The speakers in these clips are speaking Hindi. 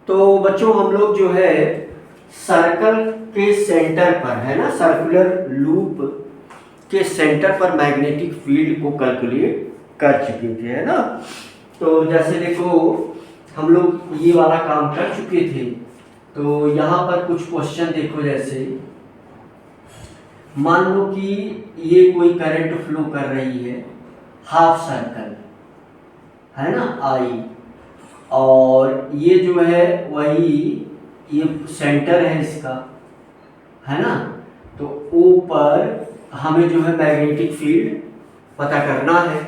तो बच्चों हम लोग जो है सर्कल के सेंटर पर है ना, सर्कुलर लूप के सेंटर पर मैग्नेटिक फील्ड को कैलकुलेट कर चुके थे, है ना। तो जैसे देखो हम लोग ये वाला काम कर चुके थे। तो यहाँ पर कुछ क्वेश्चन देखो, जैसे मान लो कि ये कोई करंट फ्लो कर रही है हाफ सर्कल, है ना, आई, और ये जो है वही ये सेंटर है इसका, है ना। तो ऊपर हमें जो है मैग्नेटिक फील्ड पता करना है।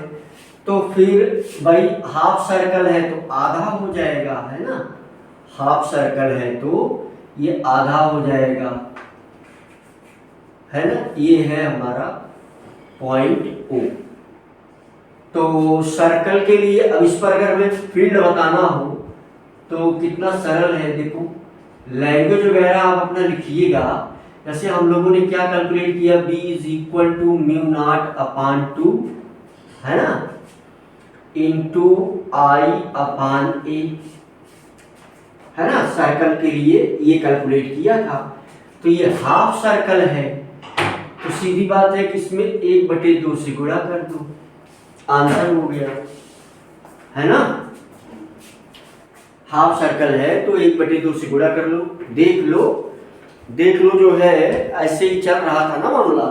तो फिर भाई हाफ सर्कल है तो आधा हो जाएगा, है ना, हाफ सर्कल है तो ये आधा हो जाएगा, है ना। ये है हमारा पॉइंट O। तो सर्कल के लिए अब इस पर अगर हमें फील्ड बताना हो तो कितना सरल है, देखो लैंग्वेज वगैरह आप अपना लिखिएगा। जैसे हम लोगों ने क्या कैलकुलेट किया, B is equal to mu naught upon 2, है ना, इंटू I अपान A, है ना, सर्कल के लिए ये कैलकुलेट किया था। तो ये हाफ सर्कल है तो सीधी बात है कि इसमें 1/2 से गुणा कर दो, आंसर हो गया, है ना। हाफ सर्कल है तो 1/2 से गुणा कर लो। देख लो जो है ऐसे ही चल रहा था ना मामला।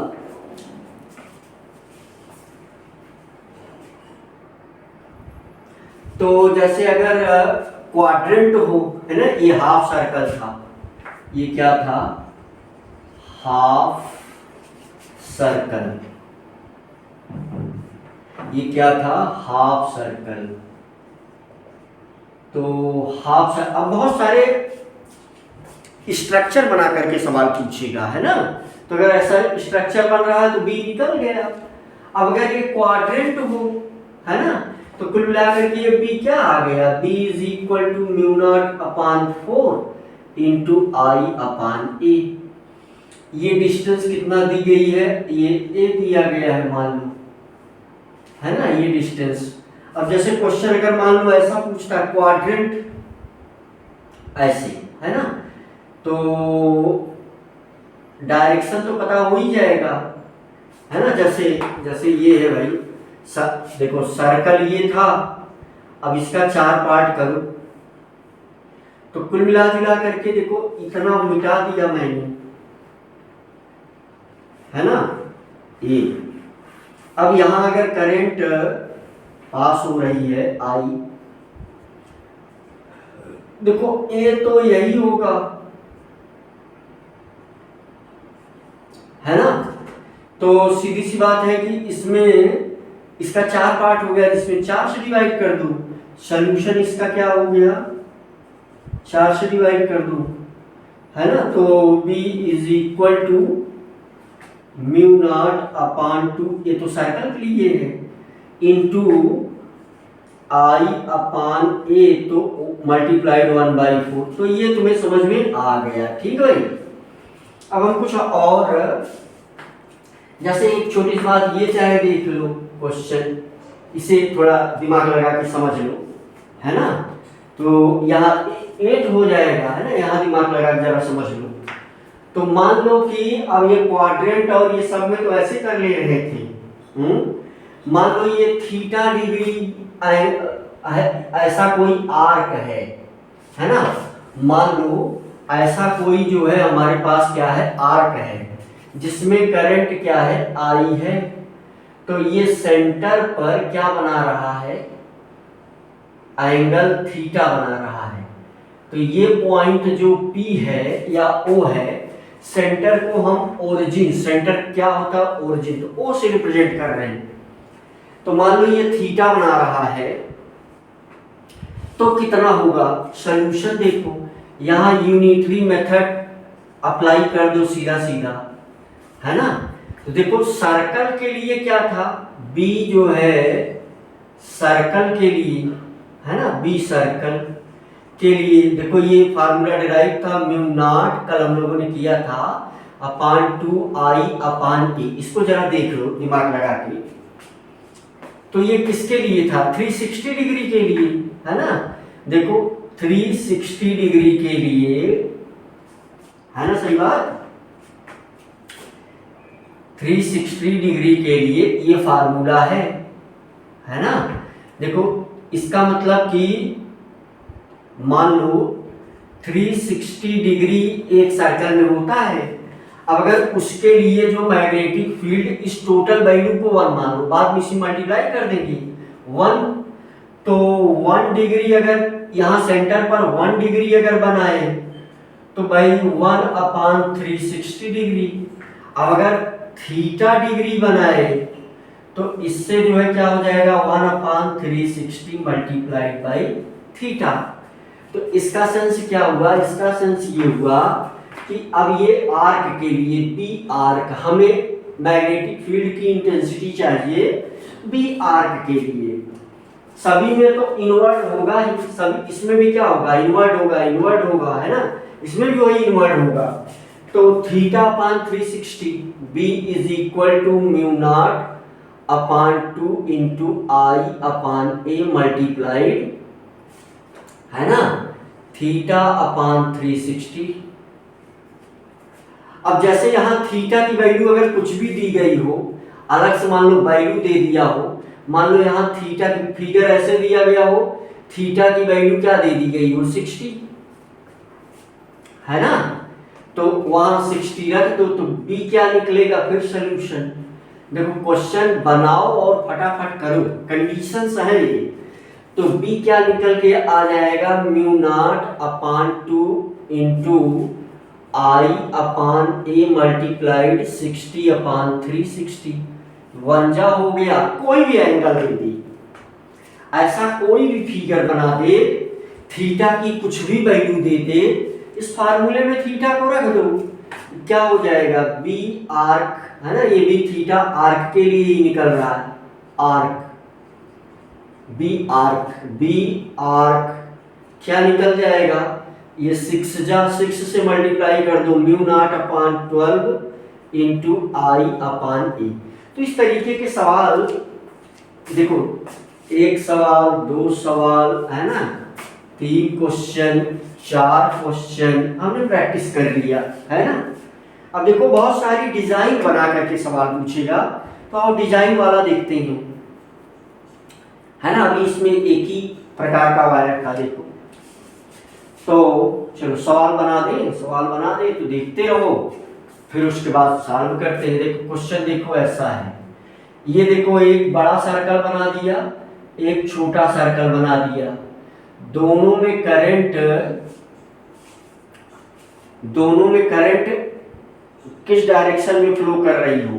तो जैसे अगर क्वाड्रेंट हो, है ना, ये हाफ सर्कल था, ये क्या था, हाफ सर्कल, ये क्या था, हाफ सर्कल। तो हाफ सर्कल, अब बहुत सारे स्ट्रक्चर बना करके सवाल पूछेगा, है ना। तो अगर ऐसा स्ट्रक्चर बन रहा है तो बी निकल गया। अब अगर ये क्वाड्रेंट हो, है ना, तो कुल मिलाकर के ये बी क्या आ गया, B is equal to mu naught upon 4 into I upon A. ये डिस्टेंस कितना दी गई है, ये ए दिया गया है मान लो, है ना, ये डिस्टेंस। अब जैसे क्वेश्चन अगर मान लो ऐसा पूछता है क्वाड्रेंट ऐसे, है ना, तो डायरेक्शन तो पता हो ही जाएगा, है ना। जैसे ये है भाई, देखो सर्कल ये था, अब इसका 4 पार्ट करो तो कुल मिला जुला करके देखो इतना मिटा दिया मैंने, है ना, ये। अब यहां अगर करंट पास हो रही है आई, देखो ए तो यही होगा, है ना। तो सीधी सी बात है कि इसमें इसका 4 पार्ट हो गया, इसमें 4 से डिवाइड कर दूं, सॉल्यूशन इसका क्या हो गया, 4 से डिवाइड कर दूं, है ना। तो B is equal to mu naught upon 2, ये तो सर्कल के लिए है, इंटू I अपान A, तो मल्टीप्लाइड 1/4। तो ये तुम्हें समझ में आ गया, ठीक है भाई। अब हम कुछ और, जैसे एक छोटी सी बात ये चाहे देख लो क्वेश्चन, इसे थोड़ा दिमाग लगा के समझ लो, है ना। तो यहाँ 8 हो जाएगा, है ना, यहाँ दिमाग लगा के जरा समझ लो। तो मान लो कि अब ये क्वाड्रेंट और ये सब में तो ऐसे कर ले रहे थे, मान लो ये थीटा डिग्री ऐसा कोई आर्क है ना, मान लो ऐसा कोई जो है हमारे पास क्या है, आर्क है, जिसमें करंट क्या है, आई है। तो ये सेंटर पर क्या बना रहा है, एंगल थीटा बना रहा है। तो ये पॉइंट जो P है या O है, सेंटर को हम ओरिजिन, सेंटर क्या होता है, ओरिजिन, तो O से रिप्रेजेंट कर रहे हैं। तो मान लो ये थीटा बना रहा है, तो कितना होगा, सॉल्यूशन देखो, यहाँ यूनिटरी मेथड अप्लाई कर दो सीधा सीधा, है ना। तो देखो सर्कल के लिए क्या था, B जो है सर्कल के लिए, है ना, B सर्कल के लिए देखो ये फार्मूला डिराइव था, म्यू नॉट कल हम लोगों ने किया था अपान 2I अपान A। इसको जरा देख लो दिमाग लगा के। तो ये किसके लिए था, 360 डिग्री के लिए, है ना। देखो 360 डिग्री के लिए, है ना सही बात, 360 डिग्री के लिए ये फार्मूला है ना। देखो इसका मतलब कि मान लो 360 डिग्री एक सर्कल में होता है। अब अगर उसके लिए जो मैग्नेटिक फील्ड, इस टोटल वैल्यू को 1 मान लो, बाद में इसी मल्टीप्लाई कर देंगे 1, तो 1 डिग्री अगर यहाँ सेंटर पर 1 डिग्री अगर बनाए तो भाई 1/360 डिग्री। अब अगर थीटा डिग्री बनाए तो इससे जो है क्या हो जाएगा 1/360 मल्टीप्लाइड बाई थीटा। तो इसका सेंस क्या हुआ, इसका सेंस ये हुआ कि अब ये आर्क के लिए बी आर्क, हमें मैग्नेटिक फील्ड की इंटेंसिटी चाहिए बी आर्क के लिए। सभी में तो इनवर्ट होगा ही, सभी इसमें भी क्या होगा, इनवर्ट होगा है ना, इसमें भी वही इनवर्ट होगा। तो θ/360 b is equal to mu naught upon 2 into I/a multiplied, है ना, θ/360। अब जैसे यहाँ थीटा की वैल्यू अगर कुछ भी दी गई हो, अलग से मान लो वैल्यू दे दिया हो, मान लो यहाँ थीटा की फिगर ऐसे दिया गया हो, थीटा की वैल्यू क्या दे दी गई हो 60, है ना, तो वहां 60 रख दो तो बी क्या निकलेगा फिर सॉल्यूशन। देखो क्वेश्चन बनाओ और फटाफट करो, कंडीशंस है ये। तो बी क्या निकल के आ जाएगा mu naught upon 2 into I/a multiplied 60/360। 1 जा हो गया, कोई भी एंगल दे दी, ऐसा कोई भी फिगर बना दे, थीटा की कुछ भी वैल्यू दे दे, इस फार्मूले में थीटा को रख दो, क्या हो जाएगा बी आर्क, है ना, ये भी थीटा आर्क के लिए ही निकल रहा है, आर्क बी आर्क क्या निकल जाएगा, ये 6 से मल्टीप्लाई कर दो, mu naught upon 12 into I/a। तो इस तरीके के सवाल देखो, एक सवाल, 2 सवाल, है ना, 3 क्वेश्चन, 4 क्वेश्चन हमने प्रैक्टिस कर लिया, है ना। अब देखो बहुत सारी डिजाइन बना करके सवाल पूछेगा, तो आप डिजाइन वाला देखते हैं, है ना। अभी इसमें एक ही प्रकार का वायर था, देखो, तो चलो सवाल बना दे तो देखते रहो, फिर उसके बाद सॉल्व करते हैं। देखो क्वेश्चन देखो ऐसा है, ये देखो एक बड़ा सर्कल बना दिया, एक छोटा सर्कल बना दिया, दोनों में करंट किस डायरेक्शन में फ्लो कर रही हो,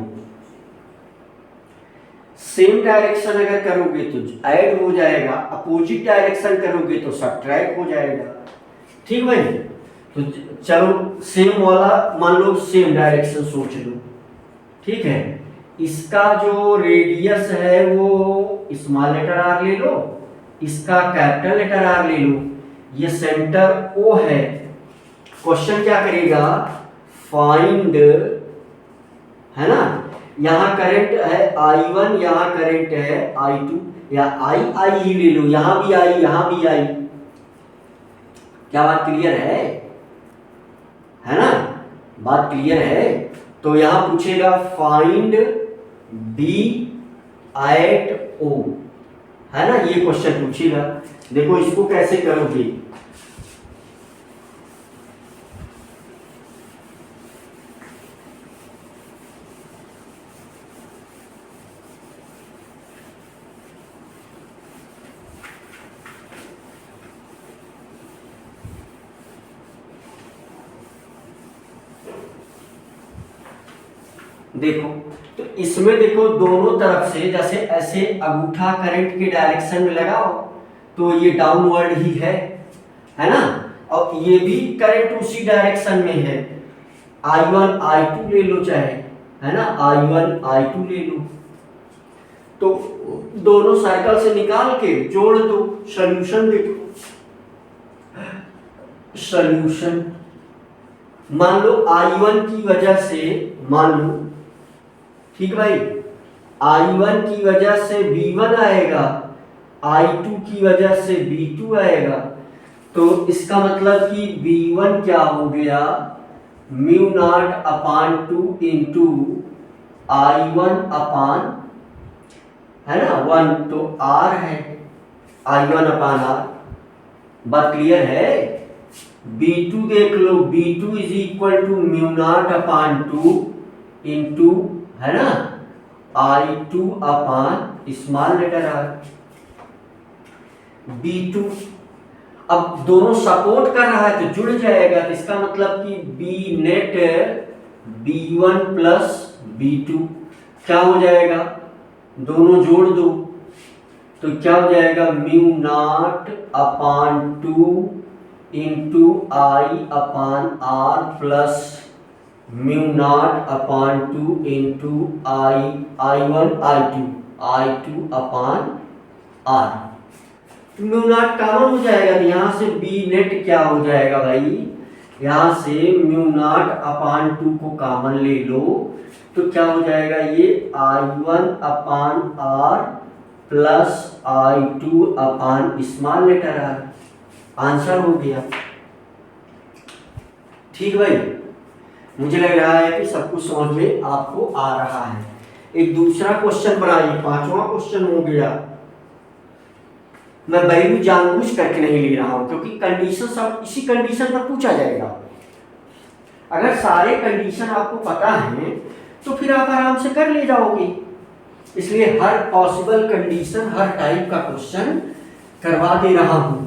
सेम डायरेक्शन अगर करोगे तो ऐड हो जाएगा, अपोजिट डायरेक्शन करोगे तो सब्ट्रैक्ट हो जाएगा, ठीक भाई। तो चलो सेम वाला मान लो, सेम डायरेक्शन सोच लो, ठीक है। इसका जो रेडियस है वो स्मॉल लेटर आर ले लो, इसका कैपिटल लेटर आर ले लो, ये सेंटर ओ है। क्वेश्चन क्या करेगा, फाइंड, है ना, यहाँ करंट है I1, यहाँ करंट है I2, या I ही ले लो, यहाँ भी I, यहाँ भी I। क्या बात क्लियर है ना, बात क्लियर है। तो यहां पूछेगा फाइंड बी एट ओ, है ना, ये क्वेश्चन पूछेगा। देखो इसको कैसे करोगे, देखो तो इसमें देखो दोनों तरफ से, जैसे ऐसे अंगूठा करंट के डायरेक्शन में लगाओ तो ये डाउनवर्ड ही है ना, और ये भी करंट उसी डायरेक्शन में है, I1 I2 ले लो चाहे, है ना, I1 I2 ले लो, तो दोनों सर्कल से निकाल के जोड़ दो, सॉल्यूशन देखो। सॉल्यूशन मान लो I1 की वजह से, मान लो, ठीक भाई, I1 की वजह से V1 आएगा, I2 की वजह से V2 आएगा, तो इसका मतलब कि B1 क्या हो गया, mu naught upon 2 into I1 अपान, है ना 1, तो R है I1 अपान R। बात क्लियर है। B2 देख लो, B2 is equal to mu naught upon 2 into, है ना, I2 upon small letter R। B2 अब दोनों सपोर्ट कर रहा है तो जुड़ जाएगा, तो इसका मतलब कि B net B1 plus B2 क्या हो जाएगा, दोनों जोड़ दो तो क्या हो जाएगा, mu naught upon 2 into I upon R plus mu naught upon 2 into I1 I2 upon R. Mu naught common हो जाएगा तो यहाँ से बी नेट क्या हो जाएगा भाई, यहाँ से म्यू नॉट अपान 2 को कॉमन ले लो तो क्या हो जाएगा, ये I1 upon R plus I2 upon small letter R. Answer हो गया। ठीक भाई, मुझे लग रहा है कि सब कुछ समझ में आपको आ रहा है। एक दूसरा क्वेश्चन बनाइए, 5वां क्वेश्चन हो गया। मैं वैल्यू जानबूझ करके नहीं ले रहा हूं क्योंकि कंडीशन सब इसी कंडीशन पर पूछा जाएगा। अगर सारे कंडीशन आपको पता है तो फिर आप आराम से कर ले जाओगे, इसलिए हर पॉसिबल कंडीशन, हर टाइप का क्वेश्चन करवा दे रहा हूं।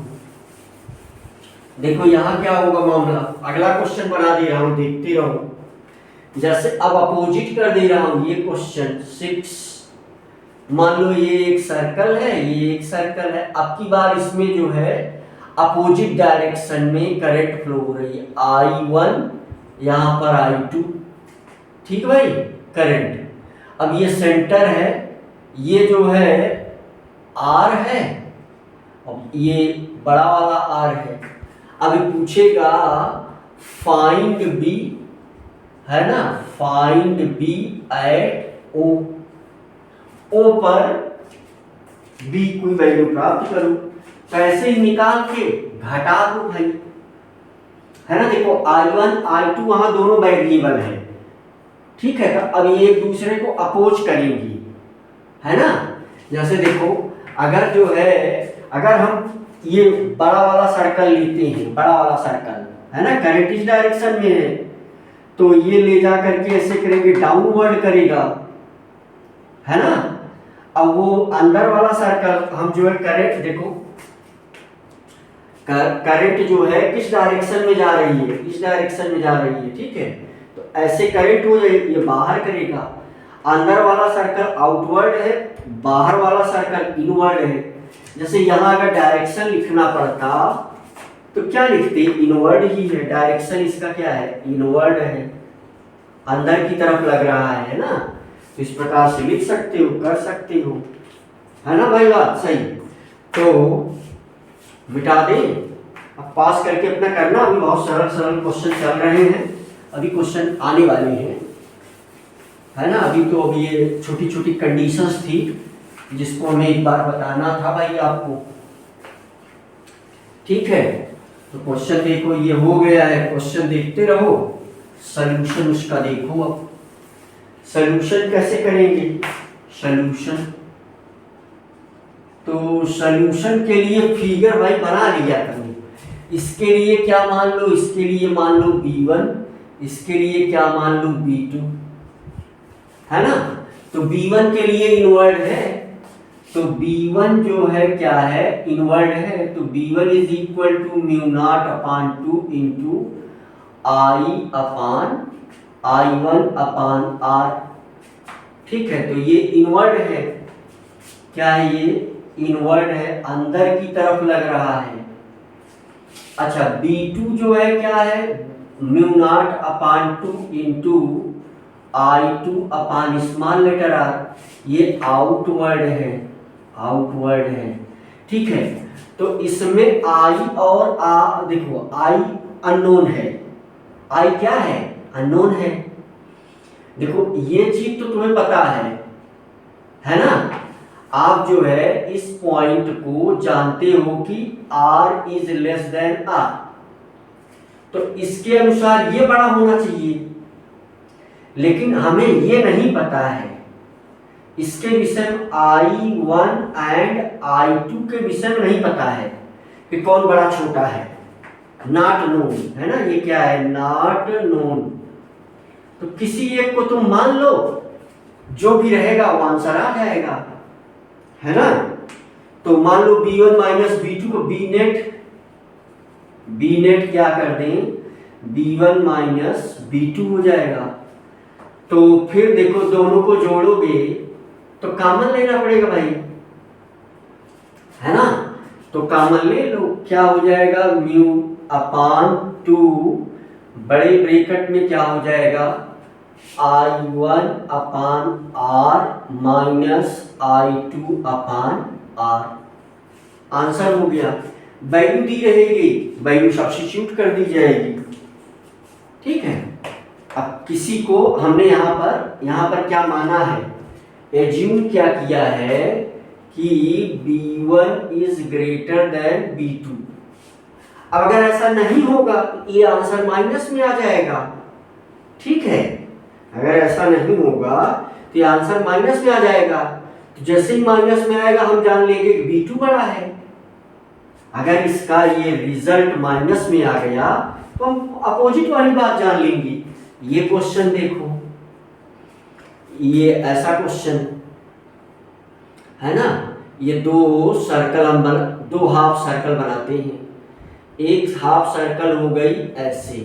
देखो यहां क्या होगा मामला, अगला क्वेश्चन बना दे रहा हूं, देखते रहो। जैसे अब अपोजिट कर दे रहा हूं, ये क्वेश्चन 6, मान लो ये एक सर्कल है, ये एक सर्कल है। अब की बार इसमें जो है अपोजिट डायरेक्शन में करंट फ्लो हो रही है, I1 यहां पर I2। ठीक भाई, करंट। अब ये सेंटर है, ये जो है R है, अब ये बड़ा वाला R है। अभी पूछेगा फाइंड B, है ना, find B at O। O पर B कोई वैल्यू प्राप्त करो, पैसे ही निकाल के घटा दो भाई, है ना। देखो I1 I2 वहां दोनों वेरिएबल है, ठीक है। तो अब ये एक दूसरे को अपोज करेंगी, है ना। जैसे देखो अगर जो है, अगर हम ये बड़ा वाला सर्कल लेते हैं, बड़ा वाला सर्कल, है ना, करंट इस डायरेक्शन में है, तो ये ले जा करके ऐसे करेंगे, डाउनवर्ड करेगा, है ना। अब वो अंदर वाला सर्कल हम जो है करंट, देखो करंट जो है किस डायरेक्शन में जा रही है, इस डायरेक्शन में जा रही है, ठीक है। तो ऐसे करंट हो जाए, ये बाहर करेगा, अंदर वाला सर्कल आउटवर्ड है, बाहर वाला सर्कल इनवर्ड है। जैसे यहाँ अगर डायरेक्शन लिखना पड़ता तो क्या लिखते, इनवर्ड ही है, डायरेक्शन इसका क्या है, इनवर्ड है, अंदर की तरफ लग रहा है ना। तो इस प्रकार से लिख सकते हो, कर सकते हो, है ना भाई, बात सही। तो मिटा दें, अब पास करके अपना करना। अभी बहुत सरल सरल क्वेश्चन चल रहे हैं, अभी क्वेश्चन आने वाले हैं, है ना। अभी तो अभी ये छोटी छोटी कंडीशंस थी जिसको हमें एक बार बताना था भाई आपको, ठीक है। तो क्वेश्चन देखो ये हो गया है, क्वेश्चन देखते रहो, सॉल्यूशन उसका देखो। अब सॉल्यूशन कैसे करेंगे, सॉल्यूशन, तो सॉल्यूशन के लिए फिगर भाई बना लिया करो। इसके लिए क्या मान लो, इसके लिए मान लो B1, इसके लिए क्या मान लो B2, है ना। तो B1 के लिए इनवर्ड है, तो B1 जो है क्या है, इनवर्ड है। तो B1 is equal to mu naught upon 2 into I upon I1 upon R, ठीक है। तो ये इनवर्ड है, क्या है, ये इनवर्ड है, अंदर की तरफ लग रहा है। अच्छा B2 जो है क्या है, mu naught upon 2 into I2 upon small letter R, ये आउटवर्ड है, आउटवर्ड है, ठीक है। तो इसमें I और R, देखो I अननोन है, I क्या है, अननोन है। देखो ये चीज तो तुम्हें पता है ना। आप जो है इस पॉइंट को जानते हो कि r is less than r, तो इसके अनुसार ये बड़ा होना चाहिए, लेकिन हमें ये नहीं पता है इसके विषय में I1 एंड I2 के विषय में नहीं पता है कि कौन बड़ा छोटा है, नॉट नोन है ना, ये क्या है, नॉट नोन। तो किसी एक को तुम मान लो, जो भी रहेगा वो आंसर आ जाएगा, है ना। तो मान लो B1 माइनस B2 को बी नेट क्या कर दें, B1 माइनस B2 हो जाएगा। तो फिर देखो दोनों को जोड़ोगे तो कॉमन लेना पड़ेगा भाई, है ना। तो कॉमन ले लो, क्या हो जाएगा, म्यू अपान 2 बड़े ब्रैकेट में क्या हो जाएगा, I1 upon R minus I2 अपान R। आंसर हो गया। वैल्यू दी रहेगी, वैल्यू सब्स्टिट्यूट कर दी जाएगी, ठीक है। अब किसी को हमने यहाँ पर क्या माना है, एज्यूम क्या किया है कि B1 is greater than B2। अब अगर ऐसा नहीं होगा तो ये आंसर माइनस में आ जाएगा, ठीक है। अगर ऐसा नहीं होगा तो ये आंसर माइनस में आ जाएगा। तो जैसे ही माइनस में आएगा हम जान लेंगे कि B2 बड़ा है। अगर इसका ये रिजल्ट माइनस में आ गया तो हम अपोजिट वाली बात जान लेंगे। ये क्वेश्चन देखो, ये ऐसा क्वेश्चन है ना, ये दो सर्कल हम दो हाफ सर्कल बनाते हैं। एक हाफ सर्कल हो गई ऐसे,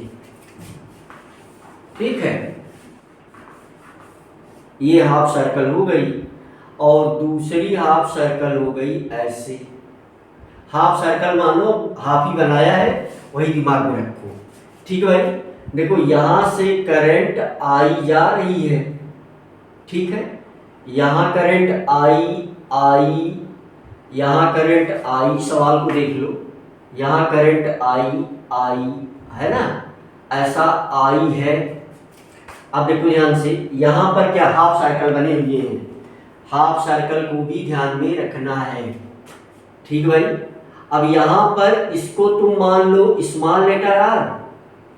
ठीक है, ये हाफ सर्कल हो गई, और दूसरी हाफ सर्कल हो गई ऐसे। हाफ सर्कल मानो हाफ ही बनाया है, वही दिमाग में रखो, ठीक है भाई। देखो यहां से करंट आई जा रही है, ठीक है, यहां करंट आई, यहां करंट आई, सवाल को देख लो, यहां करंट आई है ना, ऐसा आई है। अब देखो ध्यान से, यहां पर क्या हाफ सर्कल बने हुए हैं, हाफ सर्कल को भी ध्यान में रखना है, ठीक भाई। अब यहां पर इसको तुम मान लो स्मॉल लेटर आर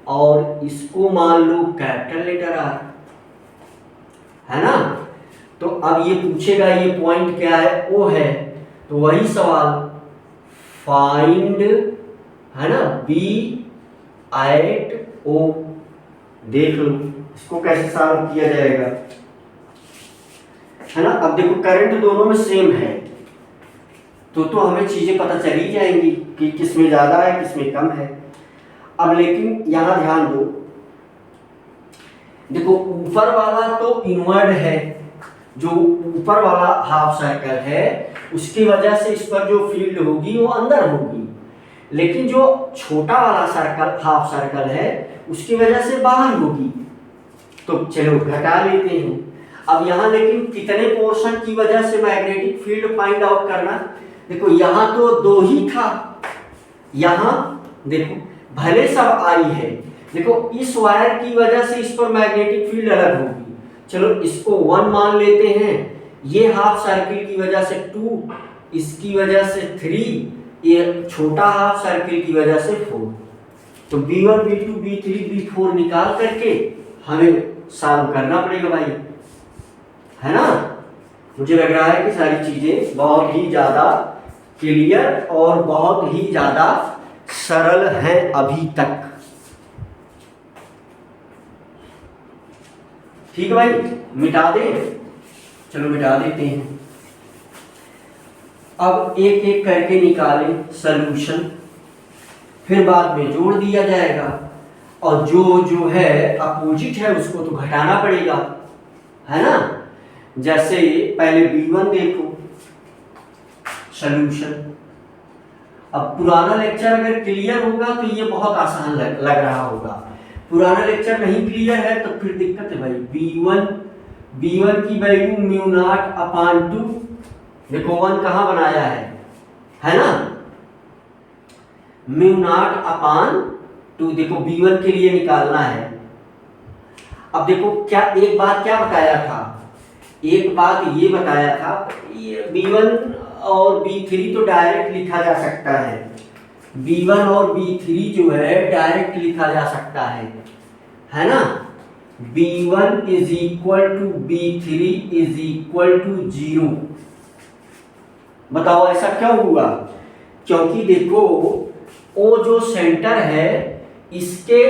और इसको मान लो कैपिटल लेटर आर, है ना। तो अब ये पूछेगा ये पॉइंट क्या है, ओ है, तो वही सवाल फाइंड, है ना, बी एट ओ। देख लो इसको कैसे सॉल्व किया जाएगा, है ना। अब देखो करंट दोनों में सेम है, तो हमें चीजें पता चली जाएंगी कि किसमें ज्यादा है किसमें कम है। अब लेकिन यहां ध्यान दो, देखो ऊपर वाला तो इनवर्ड है, जो ऊपर वाला हाफ सर्कल है उसकी वजह से इस पर जो फील्ड होगी वो अंदर होगी, लेकिन जो छोटा वाला सर्कल हाफ सर्कल है उसकी वजह से बाहर होगी। तो चलो घटा लेते हैं। अब यहाँ लेकिन कितने पोर्शन की वजह से मैग्नेटिक फील्ड फाइंड आउट करना, देखो यहाँ तो दो ही था, यहाँ देखो भले सब आई है, देखो इस वायर की वजह से इस पर मैग्नेटिक फील्ड अलग होगी, चलो इसको 1 मान लेते हैं, ये हाफ सर्किल की वजह से 2, इसकी वजह से 3, ये छोटा हाफ सर्किल की वजह से 4। तो B1 B2 B3 B4 निकाल करके हमें सॉल्व करना पड़ेगा भाई, है ना। मुझे लग रहा है कि सारी चीजें बहुत ही ज्यादा क्लियर और बहुत ही ज्यादा सरल हैं अभी तक, ठीक है भाई। मिटा दें, चलो मिटा देते हैं। अब एक एक करके निकालें सॉल्यूशन, फिर बाद में जोड़ दिया जाएगा, और जो है अपोजिट है उसको तो घटाना पड़ेगा, है ना। जैसे पहले B1 देखो सॉल्यूशन। अब पुराना लेक्चर अगर क्लियर होगा तो ये बहुत आसान लग रहा होगा, पुराना लेक्चर नहीं क्लियर है तो फिर दिक्कत है भाई। B1 की वैल्यू म्यू नॉट अपान 2, देखो 1 कहाँ बनाया है ना, म्यू नॉट अपान 2, देखो B1 के लिए निकालना है। अब देखो क्या एक बात क्या बताया था एक बात ये बताया था, ये B1 और B3 तो डायरेक्ट लिखा जा सकता है, B1 और B3 जो है डायरेक्ट लिखा जा सकता है ना। B1 is equal to B3 is equal to 0। बताओ ऐसा क्यों हुआ? क्योंकि देखो वो जो सेंटर है इसके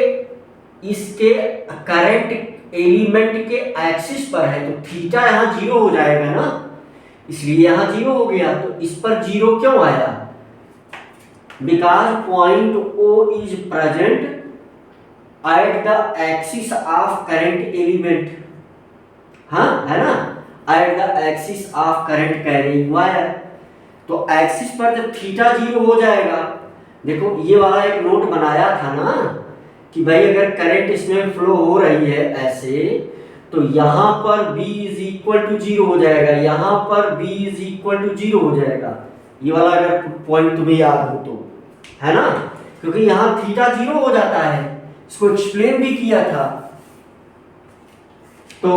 इसके करंट एलिमेंट के एक्सिस पर है, तो थीटा यहाँ 0 हो जाएगा ना, इसलिए यहाँ 0 हो गया। तो इस पर 0 क्यों आया? Because point O is present at the axis of current element, हाँ है ना, at the axis of current carrying wire. तो एक्सिस पर जब थीटा 0 हो जाएगा, देखो ये वाला एक नोट बनाया था ना कि भाई अगर करंट इसमें फ्लो हो रही है ऐसे, तो यहाँ पर B इज इक्वल टू 0 हो जाएगा, यहाँ पर B इज इक्वल टू 0 हो जाएगा। ये वाला अगर पॉइंट तुम्हें याद हो तो, है ना, क्योंकि यहाँ थीटा 0 हो जाता है, इसको एक्सप्लेन भी किया था। तो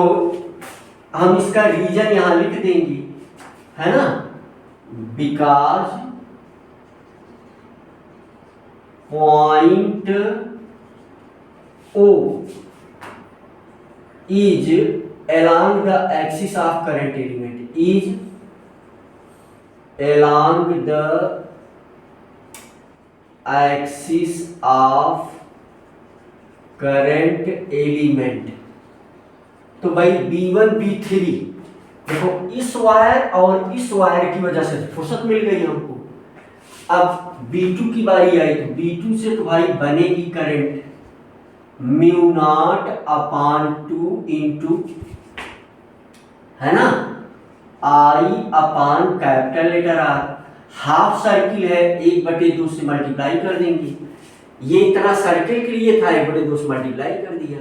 हम इसका रीजन यहाँ लिख देंगे, है ना, because point O is along the axis of current element, is along the axis of current element। तो भाई B1 B3 देखो इस वायर और इस वायर की वजह से फुर्सत मिल गई हमको। अब B2 की बारी आई, तो B2 से तो भाई बनेगी current mu naught upon 2 into, है ना, I upon capital letter R। Half circle है, 1/2 से मल्टीप्लाई कर देंगे, ये इतना सर्किल के लिए था, 1/2 से मल्टीप्लाई कर दिया,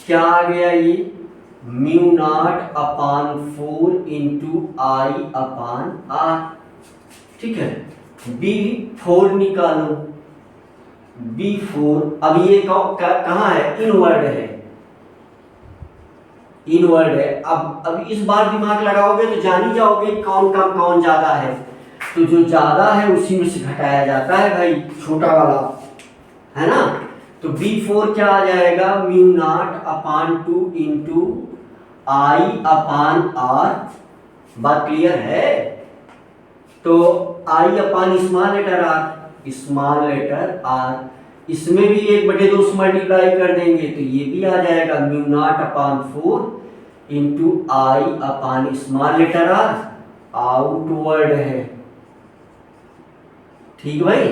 क्या आ गया ये mu naught upon 4 into I upon R। ठीक है, B4 निकालो, B4, अब ये कहाँ है, इनवर्ड है, इनवर्ड है। अब इस बार दिमाग लगाओगे तो जान ही जाओगे कौन कम कौन ज्यादा है, तो जो ज्यादा है उसी में से घटाया जाता है भाई, छोटा वाला, है ना। तो B4 क्या आ जाएगा, mu naught upon 2 into I upon R। बात क्लियर है? तो I upon small letter R, small letter R, इसमें भी 1/2 से मल्टीप्लाई कर देंगे तो ये भी आ जाएगा mu naught upon 4 into I upon small letter R, outward है। ठीक भाई,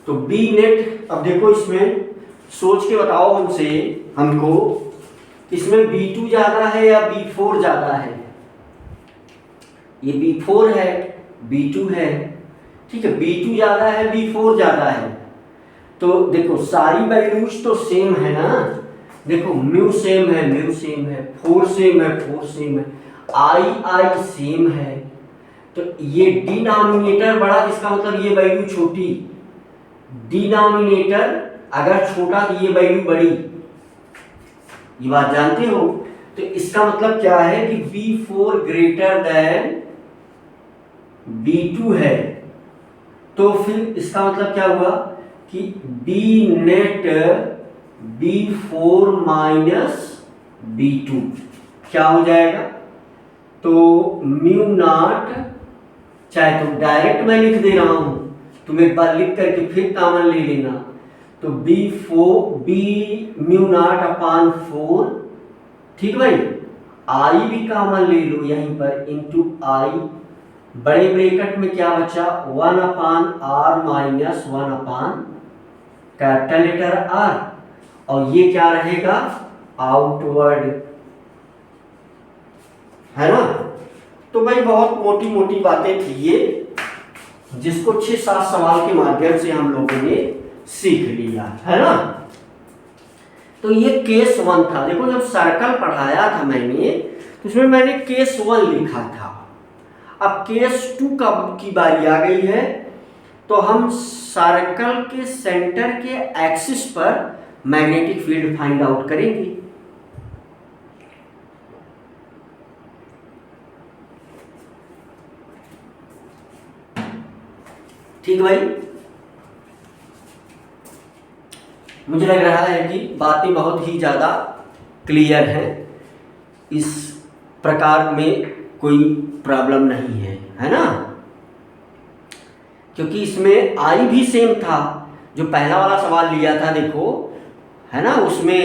तो बी नेट, अब देखो इसमें सोच के बताओ हमको इसमें B2 ज्यादा है या B4 ज्यादा है? ये B4 है, B2 है, ठीक है, B2 ज्यादा है, B4 ज्यादा है। तो देखो सारी वैल्यूज तो सेम है ना, देखो म्यू सेम है, म्यू सेम है, 4 सेम है, 4 सेम है, I सेम है, तो ये डिनोमिनेटर बड़ा, इसका मतलब ये वैल्यू छोटी, डिनोमिनेटर अगर छोटा तो ये वैल्यू बड़ी, ये बात जानते हो। तो इसका मतलब क्या है कि B4 ग्रेटर देन B2 है, तो फिर इसका मतलब क्या हुआ कि B net B4 minus B2 क्या हो जाएगा, तो म्यू नॉट, चाहे तो डायरेक्ट मैं लिख दे रहा हूं, तुम एक बार लिख करके फिर कॉमन ले लेना, तो B म्यू नॉट अपान 4, ठीक भाई, I भी कॉमन ले लो यहीं पर, इंटू I, बड़े ब्रैकेट में क्या बचा, 1 अपान R माइनस 1 अपान कैपिटल लेटर R, और ये क्या रहेगा, आउटवर्ड, है ना। तो भाई बहुत मोटी मोटी बातें थी ये, जिसको 6-7 सवाल के माध्यम से हम लोगों ने सीख लिया, है ना। तो ये केस 1 था। देखो जब सर्कल पढ़ाया था मैंने, तो उसमें मैंने केस 1 लिखा था। अब केस 2 की बारी आ गई है, तो हम सर्कल के सेंटर के एक्सिस पर मैग्नेटिक फील्ड फाइंड आउट करेंगे। ठीक भाई, मुझे लग रहा है कि बातें बहुत ही ज़्यादा क्लियर हैं, इस प्रकार में कोई प्रॉब्लम नहीं है, है ना। क्योंकि इसमें आई भी सेम था, जो पहला वाला सवाल लिया था देखो, है ना, उसमें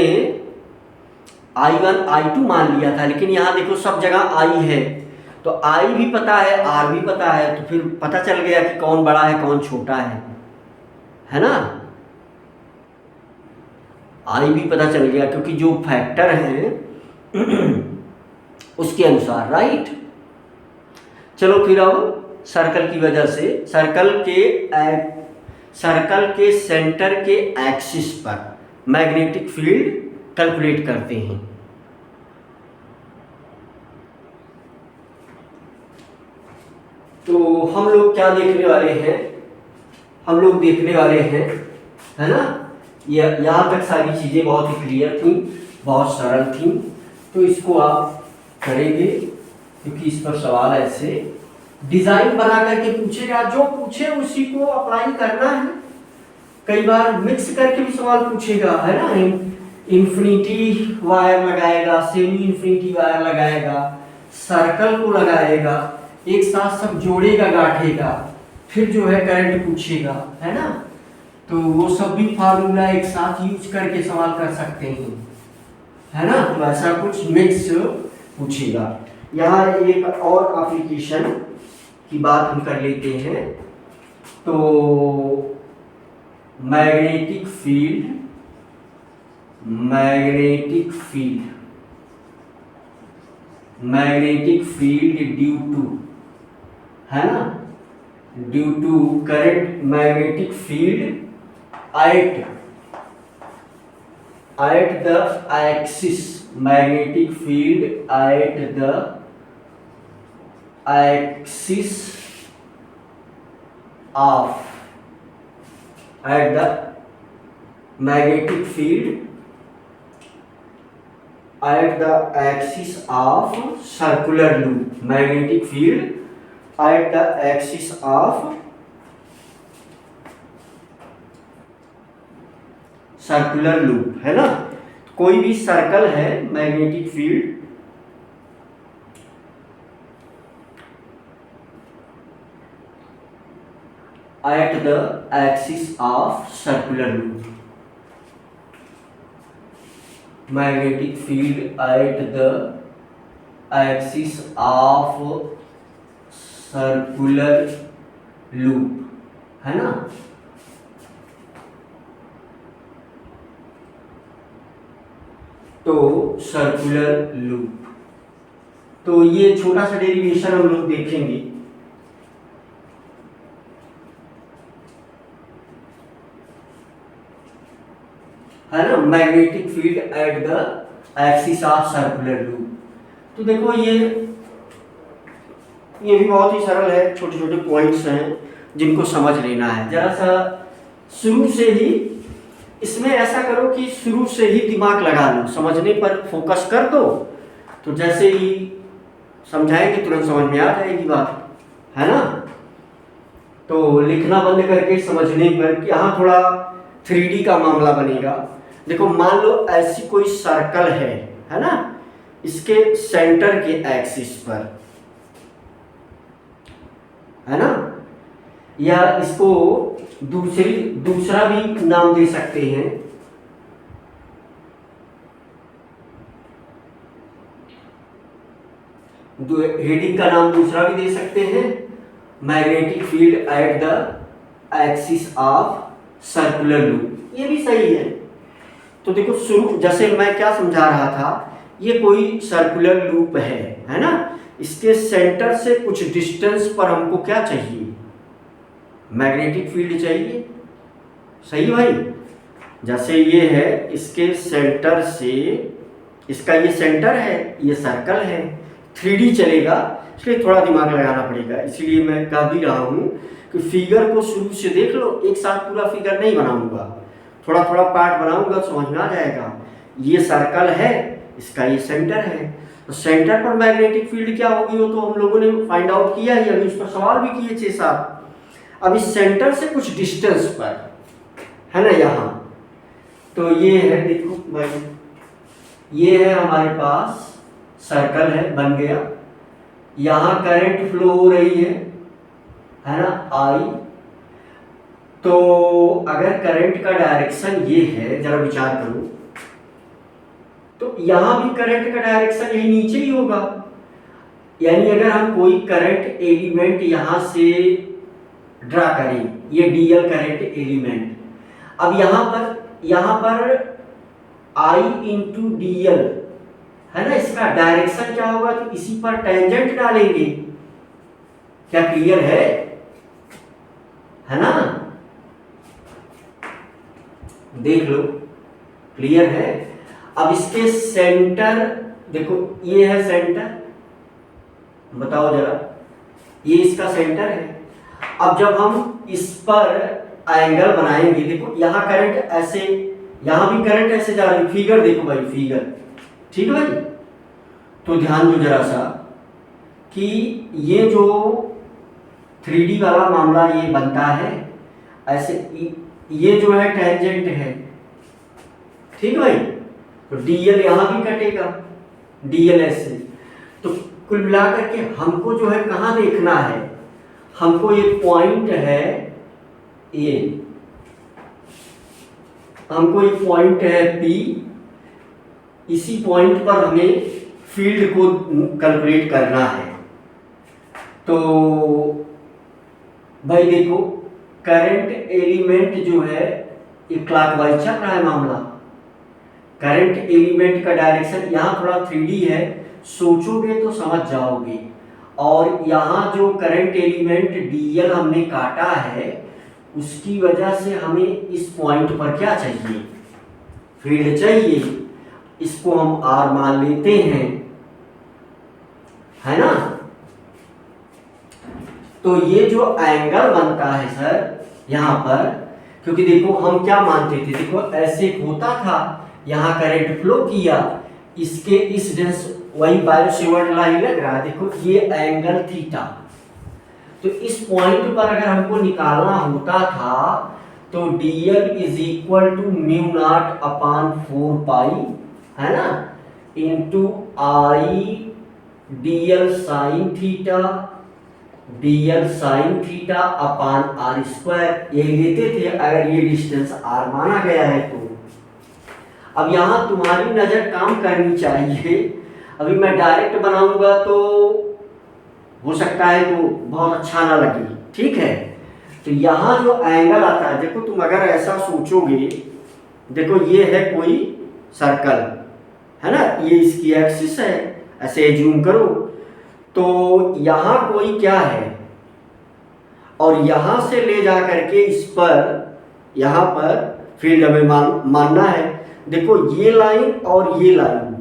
I1 I2 मान लिया था, लेकिन यहाँ देखो सब जगह आई है, तो आई भी पता है, आर भी पता है, तो फिर पता चल गया कि कौन बड़ा है कौन छोटा है ना। आई भी पता चल गया क्योंकि जो फैक्टर हैं उसके अनुसार, राइट। चलो फिर अब सर्कल की वजह से सर्कल के सेंटर के एक्सिस पर मैग्नेटिक फील्ड कैलकुलेट करते हैं। तो हम लोग क्या देखने वाले हैं, हम लोग देखने वाले हैं, है ना, यहाँ तक सारी चीज़ें बहुत ही क्लियर थी, बहुत सरल थी, तो इसको आप करेंगे क्योंकि इस पर सवाल ऐसे डिज़ाइन बना करके पूछेगा, जो पूछे उसी को अप्लाई करना है। कई बार मिक्स करके भी सवाल पूछेगा, है ना, इन्फिनिटी वायर लगाएगा, सेमी इन्फिनिटी वायर लगाएगा, सर्कल को लगाएगा, एक साथ सब जोड़ेगा, गांठेगा, फिर जो है करंट पूछेगा, है ना। तो वो सब भी फार्मूला एक साथ यूज करके सवाल कर सकते हैं, है ना। तो ऐसा कुछ मिक्स पूछेगा। यहाँ एक और एप्लीकेशन की बात हम कर लेते हैं। तो मैग्नेटिक फील्ड ड्यू टू, है ना, due to current magnetic field at the axis, magnetic field at the axis of, at the magnetic field at the axis of circular loop, magnetic field at the axis of circular loop, है ना। कोई भी सर्कल है, magnetic field at the axis of circular loop, magnetic field at the axis of circular loop, है ना। तो सर्कुलर लूप, तो ये छोटा सा डेरिवेशन हम लोग देखेंगे। है ना, magnetic field at the axis of circular loop. तो देखो ये भी बहुत ही सरल है, छोटे छोटे पॉइंट्स हैं जिनको समझ लेना है। जरा सा शुरू से ही इसमें ऐसा करो कि शुरू से ही दिमाग लगा लो, समझने पर फोकस कर दो, तो जैसे ही समझाएंगे तुरंत समझ में आ जाएगी बात, है ना। तो लिखना बंद करके समझने पर कि हाँ थोड़ा 3D का मामला बनेगा। देखो मान लो ऐसी कोई सर्कल है ना, इसके सेंटर के एक्सिस पर, है ना, या इसको दूसरा भी नाम दे सकते हैं, हेडिंग का नाम दूसरा भी दे सकते हैं, magnetic field at the axis of circular loop, ये भी सही है। तो देखो शुरू जैसे मैं क्या समझा रहा था, ये कोई सर्कुलर लूप है ना, इसके सेंटर से कुछ डिस्टेंस पर हमको क्या चाहिए, मैग्नेटिक फील्ड चाहिए, सही भाई। जैसे ये है, इसके सेंटर से, इसका ये सेंटर है, ये सर्कल है, 3D चलेगा, इसलिए थोड़ा दिमाग लगाना पड़ेगा। इसलिए मैं कह भी रहा हूँ कि फिगर को शुरू से देख लो, एक साथ पूरा फिगर नहीं बनाऊंगा, थोड़ा थोड़ा पार्ट बनाऊंगा, समझ में आ जाएगा। ये सर्कल है, इसका ये सेंटर है, तो सेंटर पर मैग्नेटिक फील्ड क्या होगी वो तो हम लोगों ने फाइंड आउट किया ही, अभी उस पर सवाल भी किए 6-7। अब इस सेंटर से कुछ डिस्टेंस पर, है ना, यहाँ तो ये है, देखो भाई, ये है हमारे पास सर्कल है बन गया, यहाँ करंट फ्लो हो रही है ना, आई। तो अगर करंट का डायरेक्शन ये है, जरा विचार करो, तो यहां भी करंट का डायरेक्शन यही नीचे ही होगा। यानी अगर हम कोई करंट एलिमेंट यहां से ड्रा करें, ये डीएल करंट एलिमेंट, अब यहां पर आई इंटू डीएल, है ना, इसका डायरेक्शन क्या होगा, तो इसी पर टेंजेंट डालेंगे। क्या क्लियर है ना, देख लो, क्लियर है। अब इसके सेंटर देखो, ये है सेंटर, बताओ जरा, ये इसका सेंटर है। अब जब हम इस पर एंगल बनाएंगे, देखो यहाँ करंट ऐसे, यहाँ भी करंट ऐसे जा रही है, फिगर देखो भाई, फिगर, ठीक है भाई। तो ध्यान दो जरा सा कि ये जो 3D वाला मामला ये बनता है ऐसे, ये जो है टेंजेंट है, ठीक है भाई। तो डीएल यहां भी कटेगा, डीएल ऐसे। तो कुल मिलाकर के हमको जो है कहां देखना है, हमको ये पॉइंट है, ये हमको ये पॉइंट है पी, इसी पॉइंट पर हमें फील्ड को कैलकुलेट करना है। तो भाई देखो, करंट एलिमेंट जो है ये क्लॉकवाइज चल रहा है मामला। करंट एलिमेंट का डायरेक्शन यहाँ थोड़ा 3D है, सोचोगे तो समझ जाओगे। और यहाँ जो करंट एलिमेंट डीएल हमने काटा है, उसकी वजह से हमें इस पॉइंट पर क्या चाहिए, फील्ड चाहिए। इसको हम आर मान लेते हैं, है ना। तो ये जो एंगल बनता है सर यहाँ पर, क्योंकि देखो हम क्या मानते थे, देखो ऐसे होता था, यहाँ करंट फ्लो किया, इसके इस डेंस वही बायोसेवर्ट लाइन लग रहा है, देखो ये एंगल थीटा। तो इस पॉइंट पर अगर हमको निकालना होता था तो dl is equal to mu naught upon 4 pi, है ना, into I dl sine theta, dl sine theta upon are square, ये लेते थे अगर ये डिस्टेंस r माना गया है तो। अब यहाँ तुम्हारी नजर काम करनी चाहिए, अभी मैं डायरेक्ट बनाऊंगा तो हो सकता है तो बहुत अच्छा ना लगे, ठीक है। तो यहाँ जो एंगल आता है, देखो तुम अगर ऐसा सोचोगे, देखो ये है कोई सर्कल, है ना, ये इसकी एक्सिस है, ऐसे एज्यूम करो। तो यहाँ कोई क्या है, और यहाँ से ले जा करके इस पर, यहाँ पर फील्ड हमें मानना है। देखो ये लाइन और ये लाइन,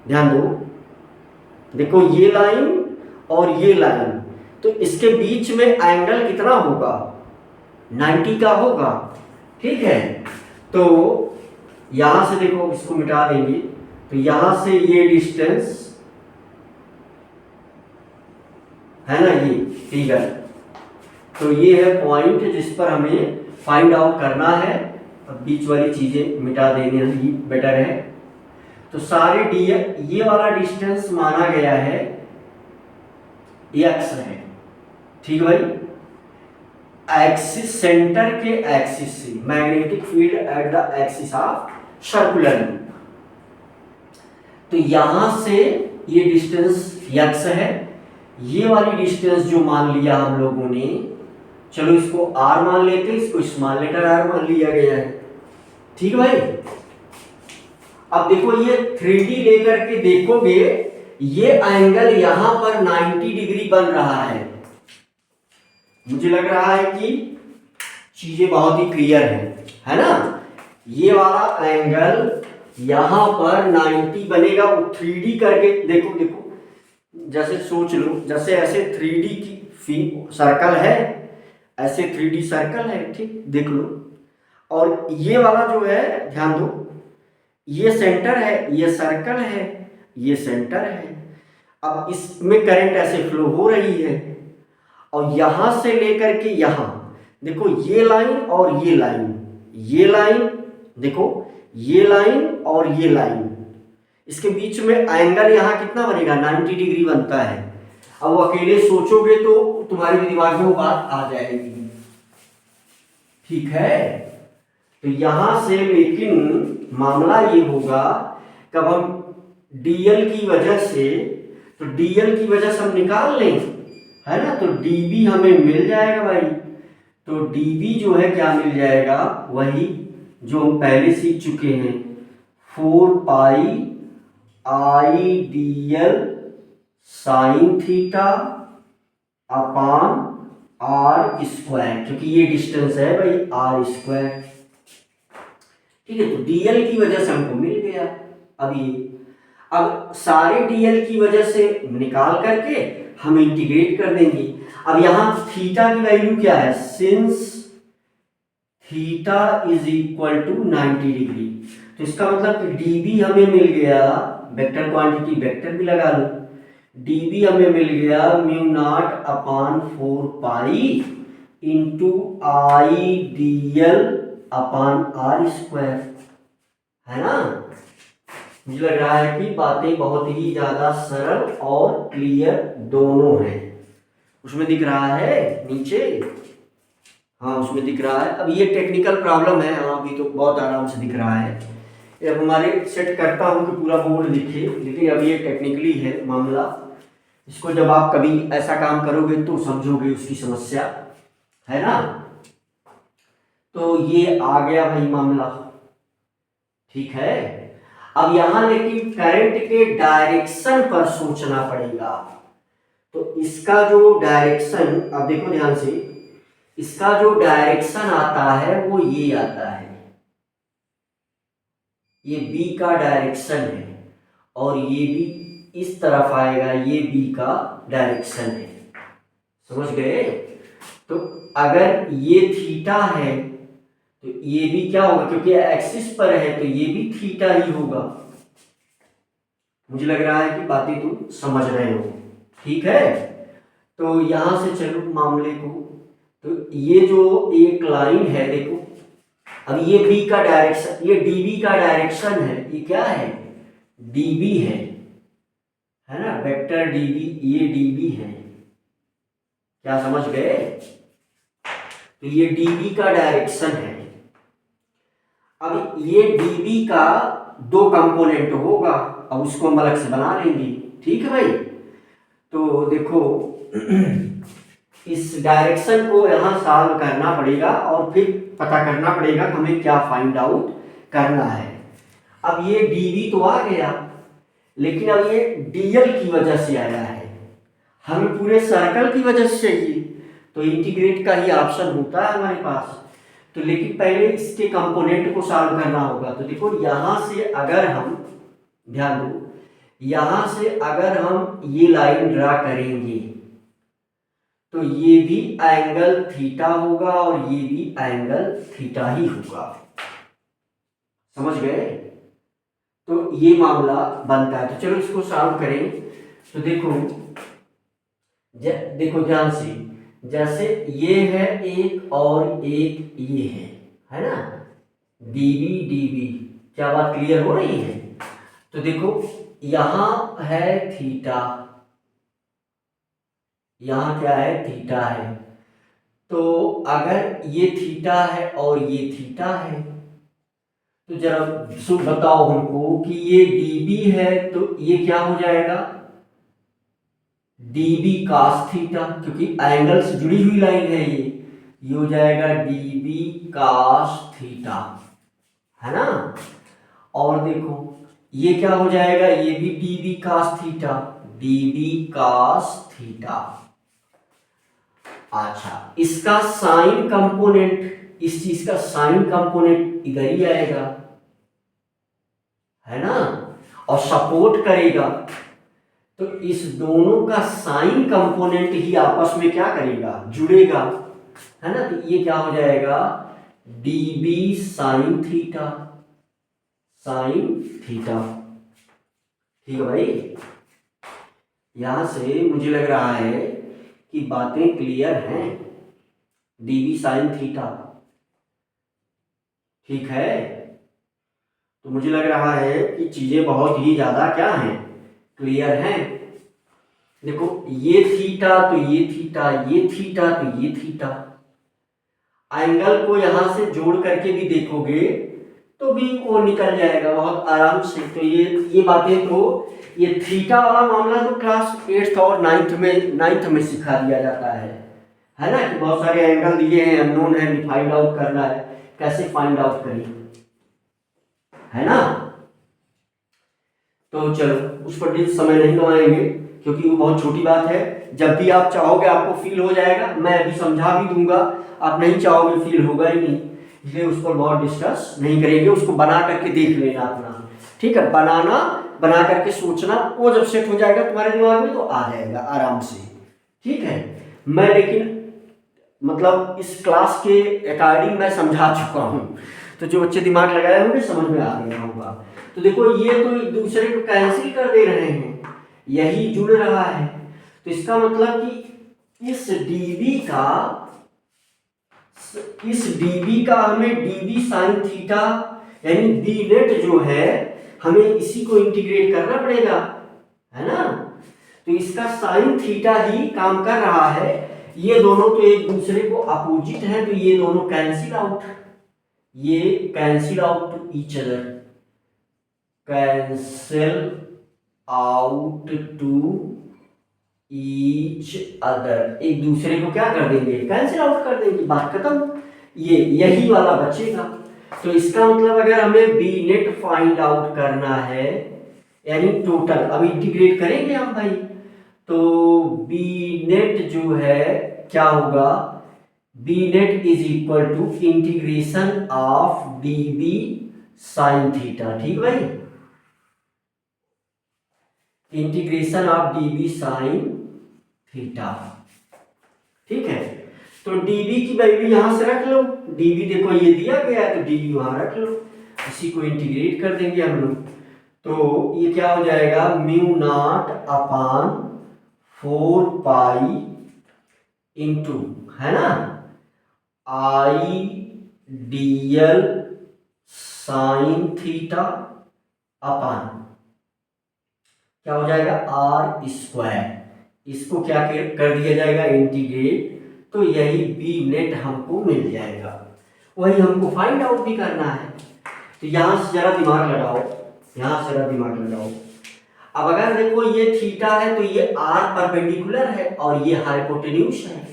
ध्यान दो, देखो ये लाइन और ये लाइन, तो इसके बीच में एंगल कितना होगा, 90 का होगा, ठीक है। तो यहां से देखो, इसको मिटा देंगे, तो यहां से ये डिस्टेंस है ना, ये फिगर, तो ये है पॉइंट जिस पर हमें फाइंड आउट करना है। अब बीच वाली चीजें मिटा देने ही बेटर है। तो सारे डी, ये वाला डिस्टेंस माना गया है एक्स है, ठीक भाई। एक्सिस, सेंटर के एक्सिस से magnetic field at the axis of circular loop, तो यहां से ये डिस्टेंस x है, ये वाली डिस्टेंस जो मान लिया हम लोगों ने, चलो इसको r मान लेते, इसको स्मॉल लेटर r मान लिया गया है, ठीक भाई। अब देखो ये 3D लेकर के देखोगे, ये एंगल यहां पर 90 डिग्री बन रहा है। मुझे लग रहा है कि चीजें बहुत ही क्लियर है ना। ये वाला एंगल यहां पर 90 बनेगा, वो 3D करके देखो, देखो जैसे सोच लो, जैसे ऐसे 3D की सर्कल है, ऐसे 3D सर्कल है, ठीक, देख लो। और ये वाला जो है, ध्यान दो, ये सेंटर है, ये सर्कल है, ये सेंटर है। अब इसमें करंट ऐसे फ्लो हो रही है, और यहां से लेकर के यहां देखो ये लाइन और ये लाइन, ये लाइन देखो, ये लाइन और ये लाइन, इसके बीच में एंगल यहां कितना बनेगा 90 डिग्री बनता है। अब अकेले सोचोगे तो तुम्हारे दिमाग में वो बात आ जाएगी, ठीक है। तो यहां से लेकिन मामला ये होगा कब हम डीएल की वजह से, तो डीएल की वजह से हम निकाल लें, है ना, तो डीबी हमें मिल जाएगा भाई। तो डीबी जो है क्या मिल जाएगा, वही जो हम पहले सीख चुके हैं, 4 pi I D L sine theta upon R square, क्योंकि ये डिस्टेंस है भाई आर स्क्वायर, ठीक है। तो डीएल की वजह से हमको मिल गया। अब सारे डीएल की वजह से निकाल करके हम इंटीग्रेट कर देंगे। अब यहां थीटा की वैल्यू क्या है, since theta is equal to 90 degree, तो इसका मतलब कि डीबी हमें मिल गया, वेक्टर क्वांटिटी वेक्टर भी लगा लो, डीबी हमें मिल गया mu naught upon 4 pi into I D L upon R square, है ना। मुझे लग रहा है कि बातें बहुत ही ज्यादा सरल और क्लियर दोनों हैं। उसमें दिख रहा है नीचे, हाँ उसमें दिख रहा है। अब ये टेक्निकल प्रॉब्लम है, हाँ अभी तो बहुत आराम से दिख रहा है। अब हमारे सेट करता हूँ कि पूरा बोर्ड दिखे, लेकिन अब ये टेक्निकली है मामला, इसको जब आप कभी ऐसा काम करोगे तो समझोगे उसकी समस्या, है ना। तो ये आ गया भाई मामला, ठीक है। अब यहां लेकिन करंट के डायरेक्शन पर सोचना पड़ेगा। तो इसका जो डायरेक्शन, अब देखो ध्यान से, इसका जो डायरेक्शन आता है वो ये आता है, ये बी का डायरेक्शन है, और ये भी इस तरफ आएगा, ये बी का डायरेक्शन है, समझ गए। तो अगर ये थीटा है तो ये भी क्या होगा, क्योंकि एक्सिस पर है तो ये भी थीटा ही होगा। मुझे लग रहा है कि बातें तुम समझ रहे हो, ठीक है। तो यहां से चलो मामले को, तो ये जो एक लाइन है देखो, अब ये बी का डायरेक्शन, ये डीबी का डायरेक्शन है, ये क्या है डीबी है ना, वेक्टर डीबी, ये डीबी है, क्या समझ गए। तो ये डीबी का डायरेक्शन है। अब ये डीबी का 2 कंपोनेंट होगा, अब उसको हम अलग से बना लेंगे, ठीक है भाई। तो देखो इस डायरेक्शन को यहां सॉल्व करना पड़ेगा और फिर पता करना पड़ेगा कि हमें क्या फाइंड आउट करना है। अब ये डीबी तो आ गया, लेकिन अब ये डीएल की वजह से आया है, हमें पूरे सर्कल की वजह से चाहिए, तो इंटीग्रेट का ही ऑप्शन होता है हमारे पास। तो लेकिन पहले इसके कंपोनेंट को सॉल्व करना होगा। तो देखो यहां से अगर हम, ध्यान दो, यहां से अगर हम ये लाइन ड्रा करेंगे तो ये भी एंगल थीटा होगा और ये भी एंगल थीटा ही होगा, समझ गए। तो ये मामला बनता है। तो चलो इसको सॉल्व करें। तो देखो देखो ध्यान से, जैसे ये है एक और एक ये है ना, डीबी डीबी, क्या बात क्लियर हो रही है। तो देखो यहां है थीटा, यहां क्या है थीटा है, तो अगर ये थीटा है और ये थीटा है, तो जरा बताओ हमको कि ये डीबी है तो ये क्या हो जाएगा डीबी कास थीटा, क्योंकि एंगल से जुड़ी हुई लाइन है ये हो जाएगा डीबी कास थीटा, है ना। और देखो ये क्या हो जाएगा, ये भी dB cos theta, dB cos theta. अच्छा, इसका साइन कंपोनेंट, इस चीज का साइन कंपोनेंट इधर ही आएगा, है ना, और सपोर्ट करेगा। तो इस दोनों का साइन कंपोनेंट ही आपस में क्या करेगा, जुड़ेगा, है ना। तो ये क्या हो जाएगा dB sine theta, sign theta, ठीक है भाई। यहां से मुझे लग रहा है कि बातें क्लियर हैं? डीबी साइन थीटा, ठीक है। तो मुझे लग रहा है कि चीजें बहुत ही ज्यादा क्या हैं, क्लियर हैं। देखो ये थीटा तो ये थीटा, ये थीटा तो ये थीटा, एंगल को यहां से जोड़ करके भी देखोगे तो भी वो निकल जाएगा बहुत आराम से। तो ये बातें तो ये थीटा वाला मामला तो क्लास 8th और 9th में सिखा दिया जाता है ना, कि बहुत सारे एंगल दिए हैं, अननोन है, फाइंड आउट करना है, कैसे फाइंड आउट करें, है ना। तो चलो उस पर भी समय नहीं गवाएंगे क्योंकि वो बहुत छोटी बात है। जब भी आप चाहोगे आपको फील हो जाएगा, मैं अभी समझा भी दूंगा, आप नहीं चाहोगे फील होगा ही नहीं, इसलिए उस पर बहुत डिस्कस नहीं करेंगे। उसको बना करके देख लेना अपना, ठीक है, बना करके सोचना, वो जब सेट हो जाएगा तुम्हारे दिमाग में तो आ जाएगा आराम से, ठीक है। मैं लेकिन मतलब इस क्लास के अकॉर्डिंग मैं समझा चुका हूँ, तो जो बच्चे दिमाग लगाए होंगे समझ में आ गया होगा। तो देखो ये तो एक दूसरे को कैंसिल कर दे रहे हैं, यही जुड़ रहा है, तो इसका मतलब कि इस डीबी का हमें डीबी साइन थीटा यानी बी नेट जो है हमें इसी को इंटीग्रेट करना पड़ेगा, है ना। तो इसका साइन थीटा ही काम कर रहा है। ये दोनों तो एक दूसरे को अपोजिट है, तो ये दोनों कैंसिल आउट, ये cancel out each other, cancel out to each other, एक दूसरे को क्या कर देंगे, कैंसिल आउट कर देंगे, बात खत्म। ये यही वाला बचेगा। तो इसका मतलब अगर हमें बी नेट फाइंड आउट करना है यानी टोटल, अब इंटीग्रेट करेंगे हम भाई, तो बी नेट जो है क्या होगा, B net is equal to integration of D B sine theta, ठीक भाई, integration of D B sine theta, ठीक है। तो dB की वैल्यू यहां से रख लो, dB देखो ये दिया गया है तो dB वहां रख लो, इसी को इंटीग्रेट कर देंगे हम लोग। तो ये क्या हो जाएगा, mu naught upon 4 pi into, है ना, आई डीएल साइन थीटा अपान क्या हो जाएगा, आर स्क्वायर, इसको क्या कर दिया जाएगा, इंटीग्रेट, तो यही बी नेट हमको मिल जाएगा। वही हमको फाइंड आउट भी करना है। तो यहां से जरा दिमाग लगाओ, यहां से जरा दिमाग लगाओ। अब अगर देखो ये थीटा है तो ये आर परपेंडिकुलर है और ये हाइपोटेन्यूज है,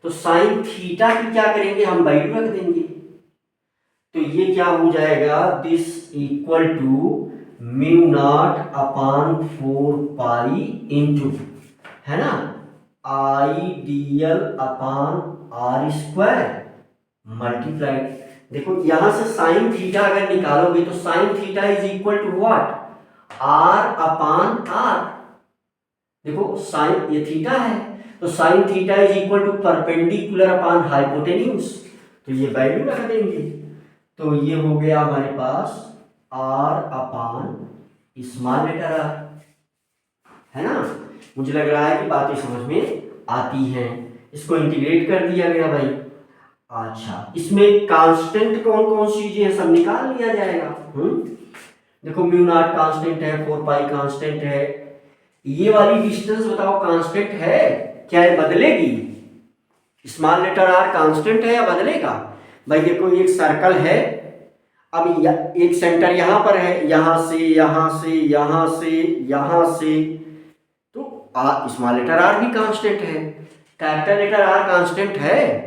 तो साइन थीटा की क्या करेंगे हम, वैल्यू रख देंगे। तो ये क्या हो जाएगा, this equal to mu naught upon 4 pi into, है ना, I DL upon R square multiplied. देखो यहां से साइन थीटा अगर निकालोगे तो sine theta is equal to what, R upon R. देखो साइन ये थीटा है तो sine theta is equal to perpendicular upon hypotenuse, तो ये वैल्यू रख देंगे। तो ये हो गया हमारे पास R upon small letter R, है ना। मुझे लग रहा है कि बातें समझ में आती हैं। इसको इंटीग्रेट कर दिया गया भाई। अच्छा इसमें कांस्टेंट कौन कौन सी चीजें हैं सब निकाल लिया जाएगा। देखो म्यू नॉट कांस्टेंट है, 4 पाई कांस्टेंट है, ये वाली डिस्टेंस बताओ कांस्टेंट है क्या, ये बदलेगी, स्मॉल लेटर आर कांस्टेंट है या बदलेगा। भाई देखो एक सर्कल है, अब एक सेंटर यहां पर है, यहां से यहां से यहां से यहां से, तो स्मॉल लेटर आर भी कांस्टेंट है, कैपिटल लेटर आर कांस्टेंट है।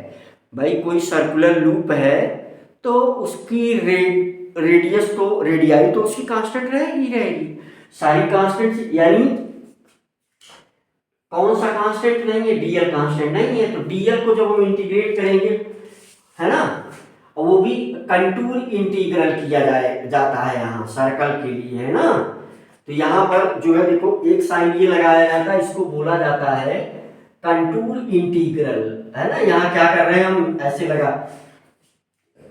भाई कोई सर्कुलर लूप है तो उसकी रेडियस तो रेडियाई तो उसकी कांस्टेंट रहेगी रहेगी, सारी कांस्टेंट, यानी कौन सा कांस्टेंट नहीं है, डीएल कांस्टेंट नहीं है। तो डीएल को जब हम इंटीग्रेट करेंगे, है ना, और वो भी कंटूर इंटीग्रल किया जाता है यहाँ सर्कल के लिए, है ना। तो यहाँ पर जो है देखो एक साइन ये लगाया जाता है, इसको बोला जाता है कंटूर इंटीग्रल, है ना। यहाँ क्या कर रहे हैं हम, ऐसे लगा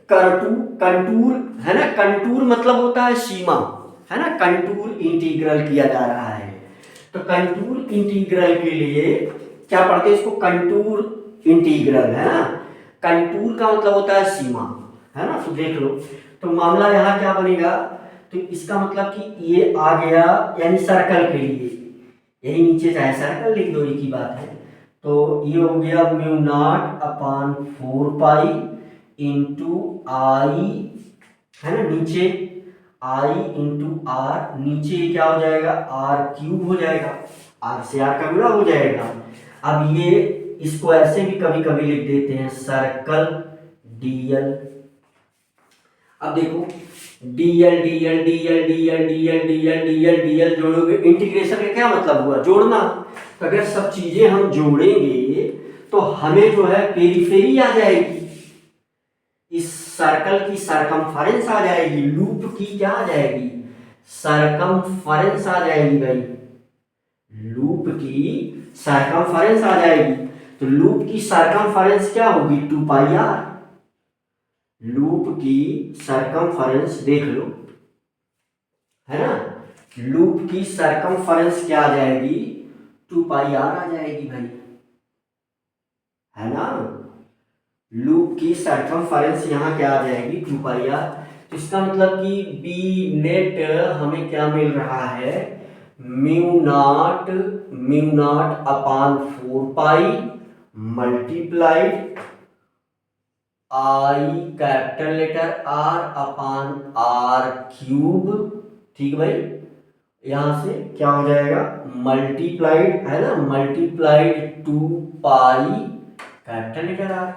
कंटूर, है ना, कंटूर मतलब होता है सीमा, है ना, कंटूर इंटीग्रल किया जा रहा है। तो कंटूर इंटीग्रल के लिए क्या पढ़ते हैं इसको, कंटूर इंटीग्रल, है ना। कंटूर का मतलब होता है सीमा, है ना। तो देख लो, तो मामला यहाँ क्या बनेगा, तो इसका मतलब कि ये आ गया यानी सर्कल के लिए, यही नीचे चाहे सर्कल लिख दो, एक ही बात है। तो ये हो गया mu naught upon 4 pi into आई, है ना, नीचे आई इंटू आर, नीचे क्या हो जाएगा आर क्यूब हो जाएगा, आर से आर का गुणा हो जाएगा। अब ये इसको ऐसे भी कभी कभी लिख देते हैं सर्कल डीएल। अब देखो DL DL DL DL DL DL DL DL जोड़ोगे, इंटीग्रेशन का क्या मतलब हुआ, जोड़ना। तो अगर सब चीजें हम जोड़ेंगे तो हमें जो है पेरीफेरी आ जाएगी, इस सर्कल की सरकमफेरेंस आ जाएगी, लूप की क्या आ जाएगी, सरकमफेरेंस आ जाएगी भाई, लूप की सरकमफेरेंस आ जाएगी। तो लूप की सरकमफेरेंस क्या होगी, 2 पाई आर। लूप की सरकमफेरेंस देख लो, है ना, लूप की सरकमफेरेंस क्या आ जाएगी, 2 पाई आर आ जाएगी भाई, है ना। लूप की सरकमफेरेंस यहाँ क्या आ जाएगी, 2 पाई आर। तो इसका मतलब कि बी नेट हमें क्या मिल रहा है, mu naught upon 4 pi multiplied I capital letter R upon R cube, ठीक भाई। यहां से क्या हो जाएगा, मल्टीप्लाइड, है ना, multiplied 2 pi capital letter R,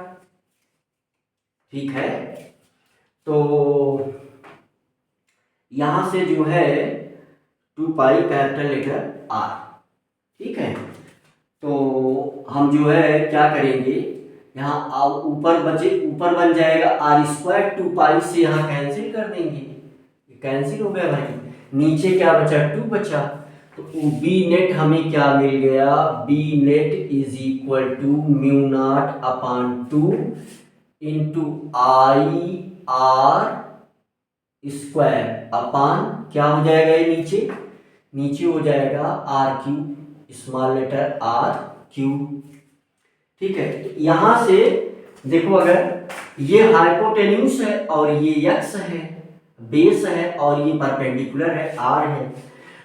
ठीक है। तो यहां से जो है 2 पाई कैपिटल लेटर आर, ठीक है। तो हम जो है क्या करेंगे, यहाँ ऊपर ऊपर बन जाएगा आर स्क्वायर, 2 पाई से यहाँ कैंसिल कर देंगे, कैंसिल हो गया भाई, नीचे क्या बचा, 2 बचा। तो बी नेट हमें क्या मिल गया, B net is equal to mu naught upon 2 into I are square upon क्या हो जाएगा, ये नीचे हो जाएगा R cube, small letter R cube, ठीक है। तो यहां से देखो, अगर ये हाइपोटेन्यूस है और ये यक्स है, बेस है, और ये परपेंडिकुलर है, आर है,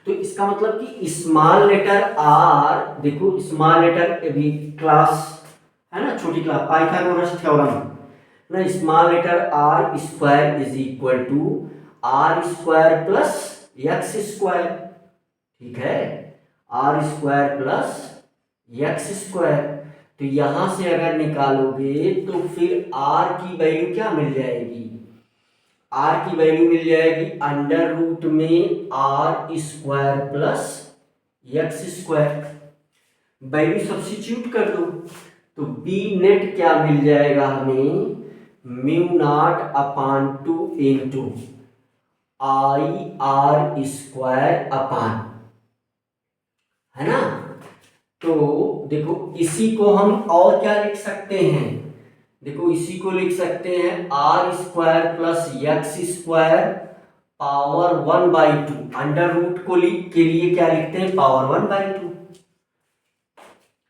तो इसका मतलब कि स्मॉल लेटर आर, देखो स्मॉल लेटर अभी क्लास है ना, छोटी क्लास, पाइथागोरस थ्योरम ना, small letter r square is equal to r square plus x square, ठीक है, r square plus x square. तो यहां से अगर निकालोगे तो फिर आर की वैल्यू क्या मिल जाएगी, आर की वैल्यू मिल जाएगी अंडर रूट में r square plus x square, value substitute कर दो। तो बी नेट क्या मिल जाएगा हमें, mu naught upon 2 into I are square upon, है ना। तो देखो इसी को हम और क्या लिख सकते हैं, देखो इसी को लिख सकते हैं r square plus x square power 1/2, under root को के लिए क्या लिखते हैं, पावर 1/2।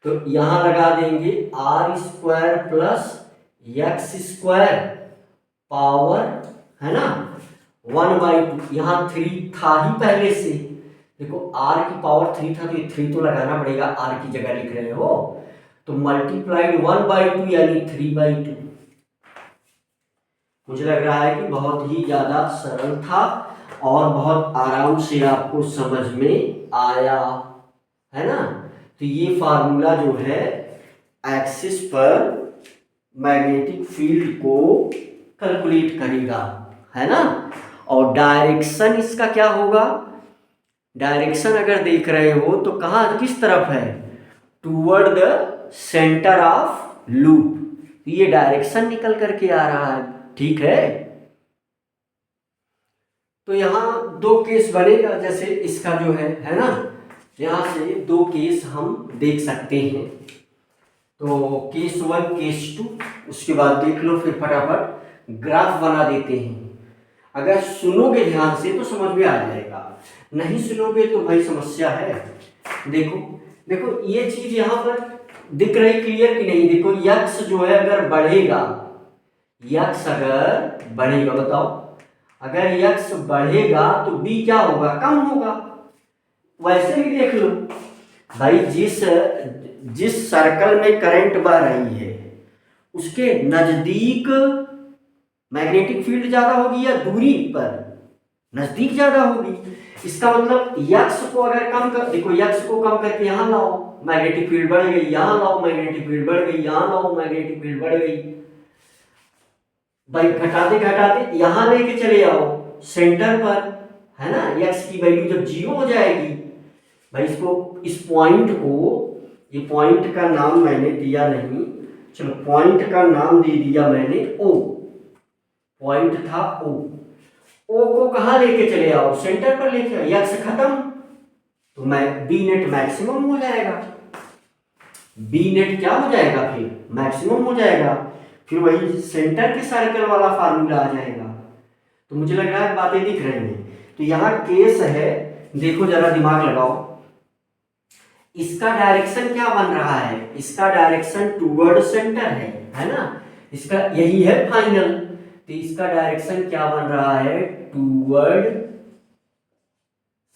तो यहां लगा देंगे r square plus x square power, है ना, 1/2, यहाँ 3 था ही पहले से, देखो आर की पावर 3 था, तो ये 3 तो लगाना पड़ेगा, आर की जगह लिख रहे हो, तो मल्टीप्लाइड 1/2 यानी 3/2। मुझे लग रहा है कि बहुत ही ज्यादा सरल था और बहुत आराम से आपको समझ में आया, है ना। तो ये फार्मूला जो है एक्सिस पर मैग्नेटिक फील्ड को कैलकुलेट करेगा, है ना। और डायरेक्शन इसका क्या होगा, डायरेक्शन अगर देख रहे हो तो कहाँ किस तरफ है, toward the centre of loop, ये डायरेक्शन निकल करके आ रहा है, ठीक है। तो यहाँ 2 केस बनेगा, जैसे इसका जो है ना, यहाँ से 2 केस हम देख सकते हैं। तो केस 1 केस 2, उसके बाद देख लो, फिर फटाफट ग्राफ बना देते हैं। अगर सुनोगे ध्यान से तो समझ में आ जाएगा, नहीं सुनोगे तो भाई समस्या है। देखो देखो ये चीज यहाँ पर दिख रही क्लियर कि नहीं? देखो यक्स जो है अगर बढ़ेगा, यक्स अगर बढ़ेगा, बताओ अगर यक्स बढ़ेगा तो बी क्या होगा? कम होगा। वैसे भी देख लो भाई, जिस जिस सर्कल में करंट बह रही है उसके नजदीक मैग्नेटिक फील्ड ज्यादा होगी या दूरी पर? नजदीक ज्यादा होगी। इसका मतलब यक्स को अगर कम कर, देखो यक्स को कम करके यहां लाओ, मैग्नेटिक फील्ड बढ़ गई, यहां लाओ मैग्नेटिक फील्ड बढ़ गई, यहां लाओ मैग्नेटिक फील्ड बढ़ गई। भाई घटाते घटाते यहां लेके चले आओ सेंटर पर, है ना? यक्स की वैल्यू जब जीरो हो जाएगी, भाई इसको, इस पॉइंट को, ये पॉइंट का नाम मैंने दिया नहीं, चलो पॉइंट का नाम दे दिया मैंने ओ, पॉइंट था ओ। ओ को कहां लेके चले आओ? सेंटर पर लेके आओ। यक्स खत्म तो मैं बी नेट मैक्सिमम हो जाएगा। बी नेट क्या हो जाएगा? फिर मैक्सिमम हो जाएगा। फिर वही सेंटर के सर्कल वाला फार्मूला आ जाएगा। तो मुझे लग रहा है बातें दिख रही हैं। तो यहां केस है, देखो जरा दिमाग लगाओ, इसका डायरेक्शन क्या बन रहा है? इसका डायरेक्शन टूवर्ड सेंटर है ना? इसका यही है फाइनल। तो इसका डायरेक्शन क्या बन रहा है? Toward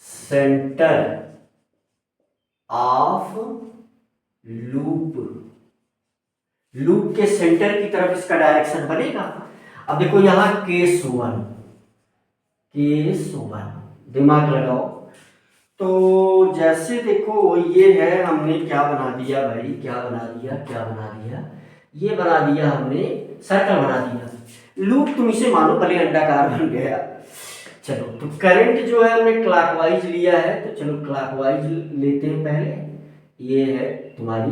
centre of loop. Loop के सेंटर की तरफ इसका डायरेक्शन बनेगा। अब देखो यहां केस वन, केस वन, दिमाग लगाओ। तो जैसे देखो ये है, हमने क्या बना दिया भाई, क्या बना दिया, क्या बना दिया, ये बना दिया हमने, सर्कल बना दिया। लूप तुम इसे मानो भले अंडाकार बन गया। चलो तो करंट जो है हमने क्लॉकवाइज लिया है, तो चलो क्लॉकवाइज लेते हैं पहले। ये है तुम्हारी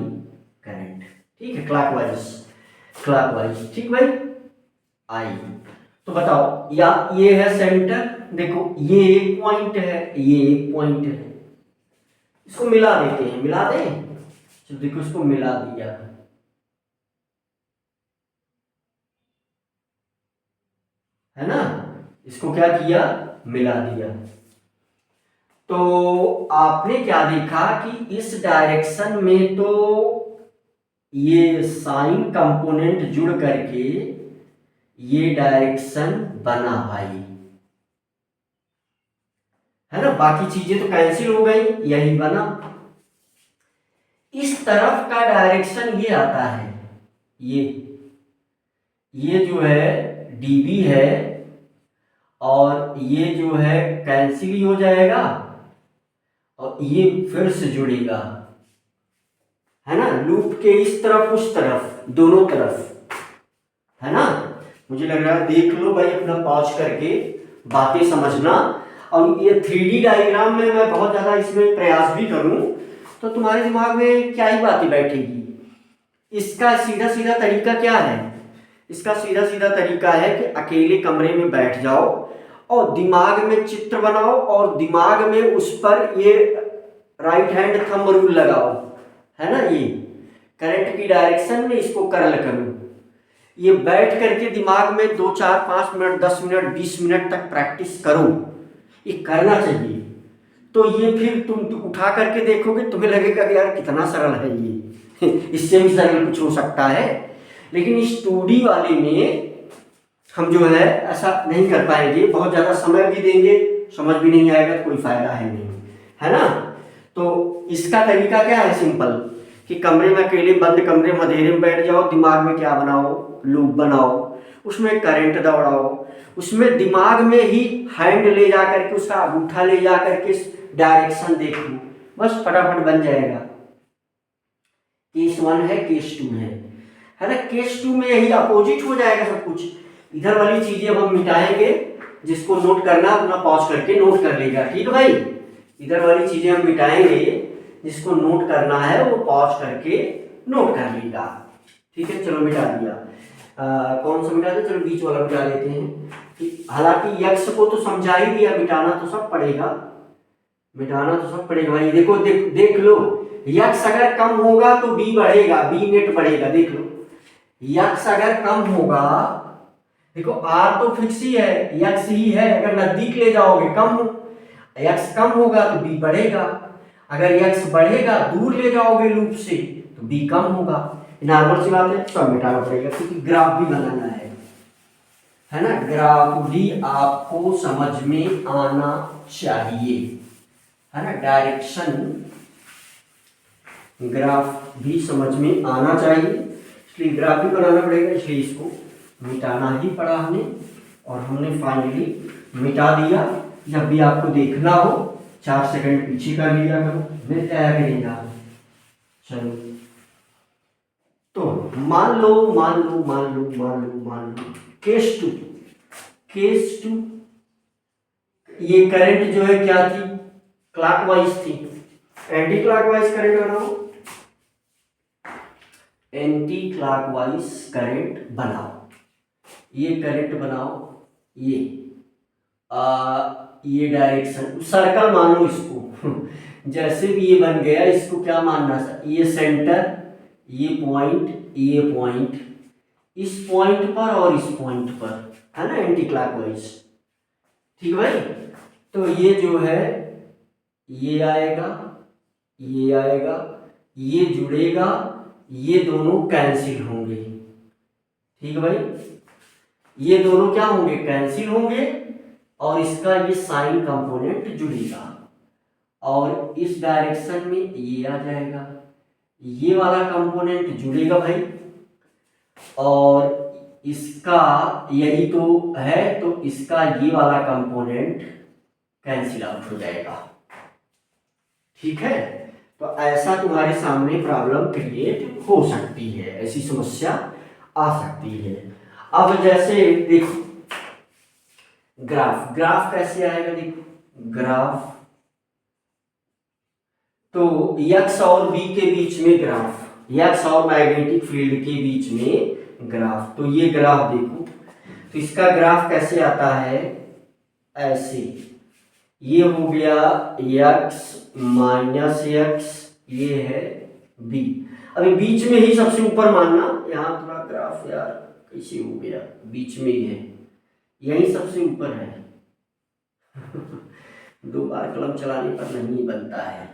करंट, ठीक है, क्लॉकवाइज, क्लॉकवाइज, ठीक भाई। आई तो बताओ, या ये है सेंटर, देखो ये एक पॉइंट है, ये एक पॉइंट है, इसको मिला देते हैं, मिला दें। तो देखो इसको मिला दिया, है ना? इसको क्या किया? मिला दिया। तो आपने क्या देखा कि इस डायरेक्शन में तो ये साइन कंपोनेंट जुड़ करके ये डायरेक्शन बना भाई, है ना? बाकी चीजें तो कैंसिल हो गई, यही बना। इस तरफ का डायरेक्शन ये आता है, ये जो है dB है, और ये जो है कैंसिल ही हो जाएगा, और ये फिर से जुड़ेगा, है ना? लूप के इस तरफ उस तरफ, दोनों तरफ, है ना? मुझे लग रहा है, देख लो भाई अपना पॉज करके, बातें समझना। और ये 3D डायग्राम में मैं बहुत ज्यादा इसमें प्रयास भी करूं तो तुम्हारे दिमाग में क्या ही बातें बैठेगी। इसका सीधा सीधा तरीका क्या है? इसका सीधा सीधा तरीका है कि अकेले कमरे में बैठ जाओ और दिमाग में चित्र बनाओ, और दिमाग में उस पर ये राइट हैंड थंब रूल लगाओ, है ना? ये करंट की डायरेक्शन में इसको कर्ल करूं, ये बैठ करके दिमाग में 2 4 5 मिनट 10 मिनट 20 मिनट तक प्रैक्टिस करो, ये करना चाहिए। तो ये फिर तुम उठा करके देखोगे, तुम्हें लगेगा कि यार कितना सरल है ये इससे भी सरल कुछ हो सकता है। लेकिन इस 2D वाले में हम जो है ऐसा नहीं कर पाएंगे, बहुत ज़्यादा समय भी देंगे, समझ भी नहीं आएगा तो कोई फायदा है नहीं, है ना? तो इसका तरीका क्या है? सिंपल, कि कमरे में अकेले बंद कमरे में अंधेरे में बैठ जाओ, दिमाग में क्या बनाओ? लूप बनाओ, उसमें करंट दौड़ाओ, उसमें दिमाग में ही हैंड ले जा करके, उसका अंगूठा ले जा करके डायरेक्शन देखो, बस फटाफट बन जाएगा। केस 1 है, केस 2 है ना? केस 2 में यही अपोजिट हो जाएगा सब कुछ। इधर वाली चीजें अब हम मिटाएंगे, जिसको नोट करना अपना पॉज करके नोट कर लेगा, ठीक है भाई? इधर वाली चीजें हम मिटाएंगे, जिसको नोट करना है वो पॉज करके नोट कर लेगा, ठीक है? चलो मिटा दिया। कौन सा मिटा दे? चलो बीच वाला मिटा लेते हैं। हालांकि यक्स को तो समझा ही दिया, मिटाना तो सब पड़ेगा, मिटाना तो सब पड़ेगा भाई। देखो देख लो, यक्स अगर कम होगा तो बी बढ़ेगा, बी नेट बढ़ेगा। देख लो, यक्स अगर कम होगा, देखो आर तो फिक्स ही है, यक्स ही है, अगर नजदीक ले जाओगे कम, यक्स कम होगा तो बी बढ़ेगा, अगर यक्स बढ़ेगा दूर ले जाओगे लूप से तो बी कम होगा। नॉर्मल सी बात है, सब मिटाना पड़ेगा क्योंकि ग्राफ भी बनाना है ना। ग्राफ भी आपको समझ में आना चाहिए, है ना। डायरेक्शन ग्राफ भी समझ में आना चाहिए, इसलिए ग्राफ भी बनाना पड़ेगा, इसलिए इसको मिटाना ही पड़ा हमें। और हमने फाइनली मिटा दिया। जब भी आपको देखना हो 4 सेकंड पीछे कर लिया करो, मैं क्या करेंगे। चलो, तो मान लो केस टू ये करंट जो है क्या थी, क्लॉकवाइज थी। एंटी क्लॉकवाइज करंट बनाओ, एंटी क्लॉकवाइज करंट बनाओ। ये करंट बनाओ, ये डायरेक्शन सर्कल मानो इसको जैसे भी ये बन गया, इसको क्या मानना सर, ये सेंटर, ये पॉइंट इस पॉइंट पर और इस पॉइंट पर, है ना, एंटी क्लॉकवाइज। ठीक भाई। तो ये जो है ये आएगा, ये जुड़ेगा, ये दोनों कैंसिल होंगे। ठीक भाई, ये दोनों क्या होंगे, कैंसिल होंगे, और इसका ये साइन कंपोनेंट जुड़ेगा, और इस डायरेक्शन में ये आ जाएगा, ये वाला कंपोनेंट जुड़ेगा भाई, और इसका यही तो है, तो इसका ये वाला कंपोनेंट कैंसिल आउट हो जाएगा। ठीक है, तो ऐसा तुम्हारे सामने प्रॉब्लम क्रिएट हो सकती है, ऐसी समस्या आ सकती है। अब जैसे देखो ग्राफ कैसे आएगा, देखो ग्राफ, तो x और b के बीच में ग्राफ, x और मैग्नेटिक फील्ड के बीच में ग्राफ, तो ये ग्राफ देखो, तो इसका ग्राफ कैसे आता है, ऐसे, ये हो गया x माइनस x, ये है b। अभी बीच में ही सबसे ऊपर मानना, यहाँ थोड़ा ग्राफ यार कैसे हो गया, बीच में ही है, यही सबसे ऊपर है 2 बार कलम चलाने पर नहीं बनता है,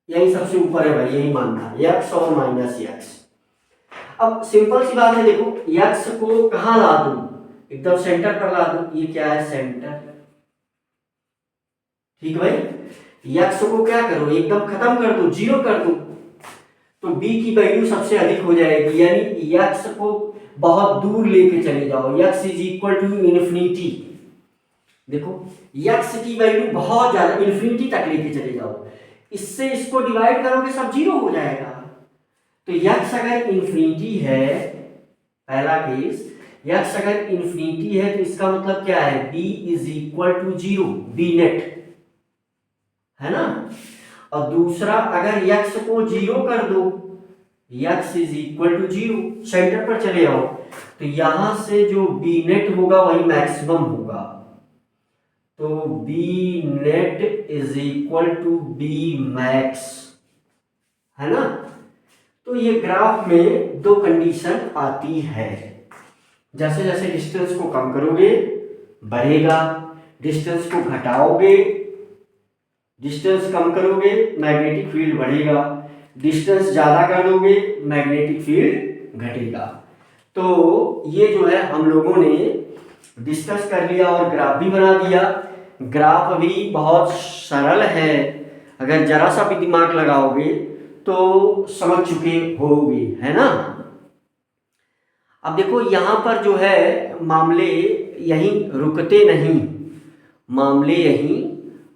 यही सबसे ऊपर है भाई, यही मानना, x और माइनस x। अब सिंपल सी बात है, देखो x को कहाँ ला दूं, एकदम सेंटर पर ला दूं, ये क्या है, सेंटर। ठीक भाई, x को क्या करो, एकदम खत्म कर दो, 0 कर दो, तो b की वैल्यू सबसे अधिक हो जाएगी, यानी x को बहुत दूर लेके चले जाओ, x is equal to infinity. देखो x की वैल्यू बहुत ज्यादा, इन्फिनिटी तक लेके चले जाओ, इससे इसको डिवाइड करोगे सब 0 हो जाएगा। तो x अगर इन्फिनिटी है, पहला केस, x अगर इन्फिनिटी है तो इसका मतलब क्या है, b is equal to 0, b net, है ना। और दूसरा, अगर x को 0 कर दो, x is equal to 0, centre पर चले आओ, तो यहां से जो b नेट होगा वही मैक्सिमम होगा, तो b net is equal to b max, है ना। तो ये ग्राफ में 2 कंडीशन आती है, जैसे जैसे डिस्टेंस को कम करोगे बढ़ेगा, डिस्टेंस को घटाओगे, डिस्टेंस कम करोगे मैग्नेटिक फील्ड बढ़ेगा, डिस्टेंस ज्यादा कर दोगे मैग्नेटिक फील्ड घटेगा। तो ये जो है हम लोगों ने डिस्कस कर लिया और ग्राफ भी बना दिया। ग्राफ भी बहुत सरल है, अगर जरा सा भी दिमाग लगाओगे तो समझ चुके होगे, है ना। अब देखो यहाँ पर जो है मामले यहीं रुकते नहीं, मामले यहीं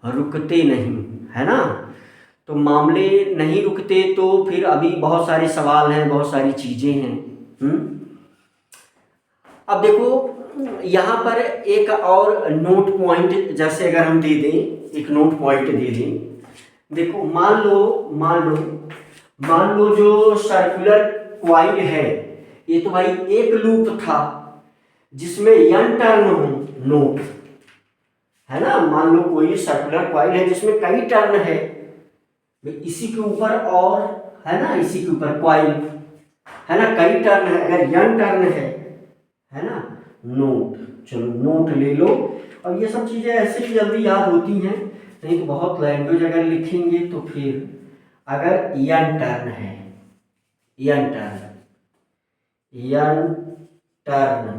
रुकते नहीं, है ना। तो मामले नहीं रुकते तो फिर अभी बहुत सारे सवाल हैं, बहुत सारी चीजें हैं। अब देखो यहाँ पर एक और नोट पॉइंट, जैसे अगर हम दे दें, एक नोट पॉइंट दे दें, देखो मान लो जो सर्कुलर क्वाइल है, ये तो भाई एक लूप था जिसमें n टर्न हो, नोट, है ना। मान लो कोई सर्कुलर क्वाइल है जिसमें कई टर्न है, इसी के ऊपर और, है ना, इसी के ऊपर क्वाइल, है ना, कई टर्न है, अगर n टर्न है ना, नोट, चलो नोट ले लो। अब ये सब चीजें ऐसे ही जल्दी याद होती हैं, नहीं तो बहुत लैंग्वेज अगर लिखेंगे तो फिर अगर यन टर्न है, यन टर्न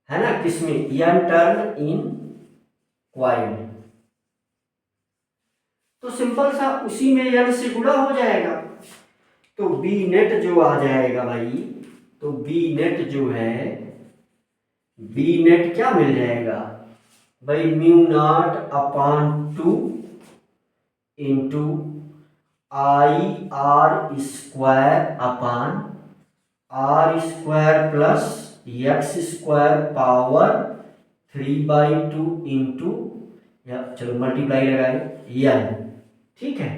है ना, किसमें, यन टर्न इन क्वाइल, तो सिंपल सा उसी में यन से गुणा हो जाएगा, तो बी नेट जो आ जाएगा भाई, तो बी नेट जो है, बी नेट क्या मिल जाएगा भाई, mu naught upon 2 into I are square upon are square plus x square power 3/2 into, या चलो मल्टीप्लाई लगाए, यन, ठीक है।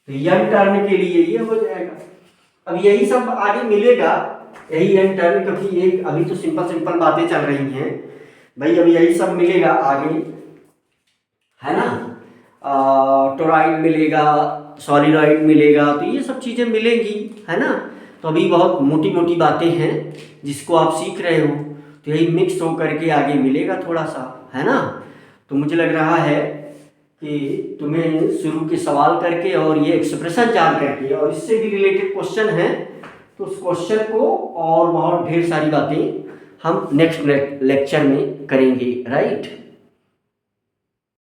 तो यन टर्न के लिए ये हो जाएगा। अब यही सब आगे मिलेगा, यही यन टर्न, क्योंकि एक अभी तो सिंपल बातें चल रही हैं भाई, अब यही सब मिलेगा आगे, है ना। टोराइड मिलेगा, सॉलिडॉइड मिलेगा, तो ये सब चीज़ें मिलेंगी, है ना। तो अभी बहुत मोटी मोटी बातें हैं जिसको आप सीख रहे हो, तो यही मिक्स होकर के आगे मिलेगा थोड़ा सा, है ना। तो मुझे लग रहा है कि तुम्हें शुरू के सवाल करके और ये एक्सप्रेशन जान करके और इससे भी रिलेटेड क्वेश्चन है, तो उस क्वेश्चन को और बहुत ढेर सारी बातें हम नेक्स्ट लेक्चर में करेंगे, राइट।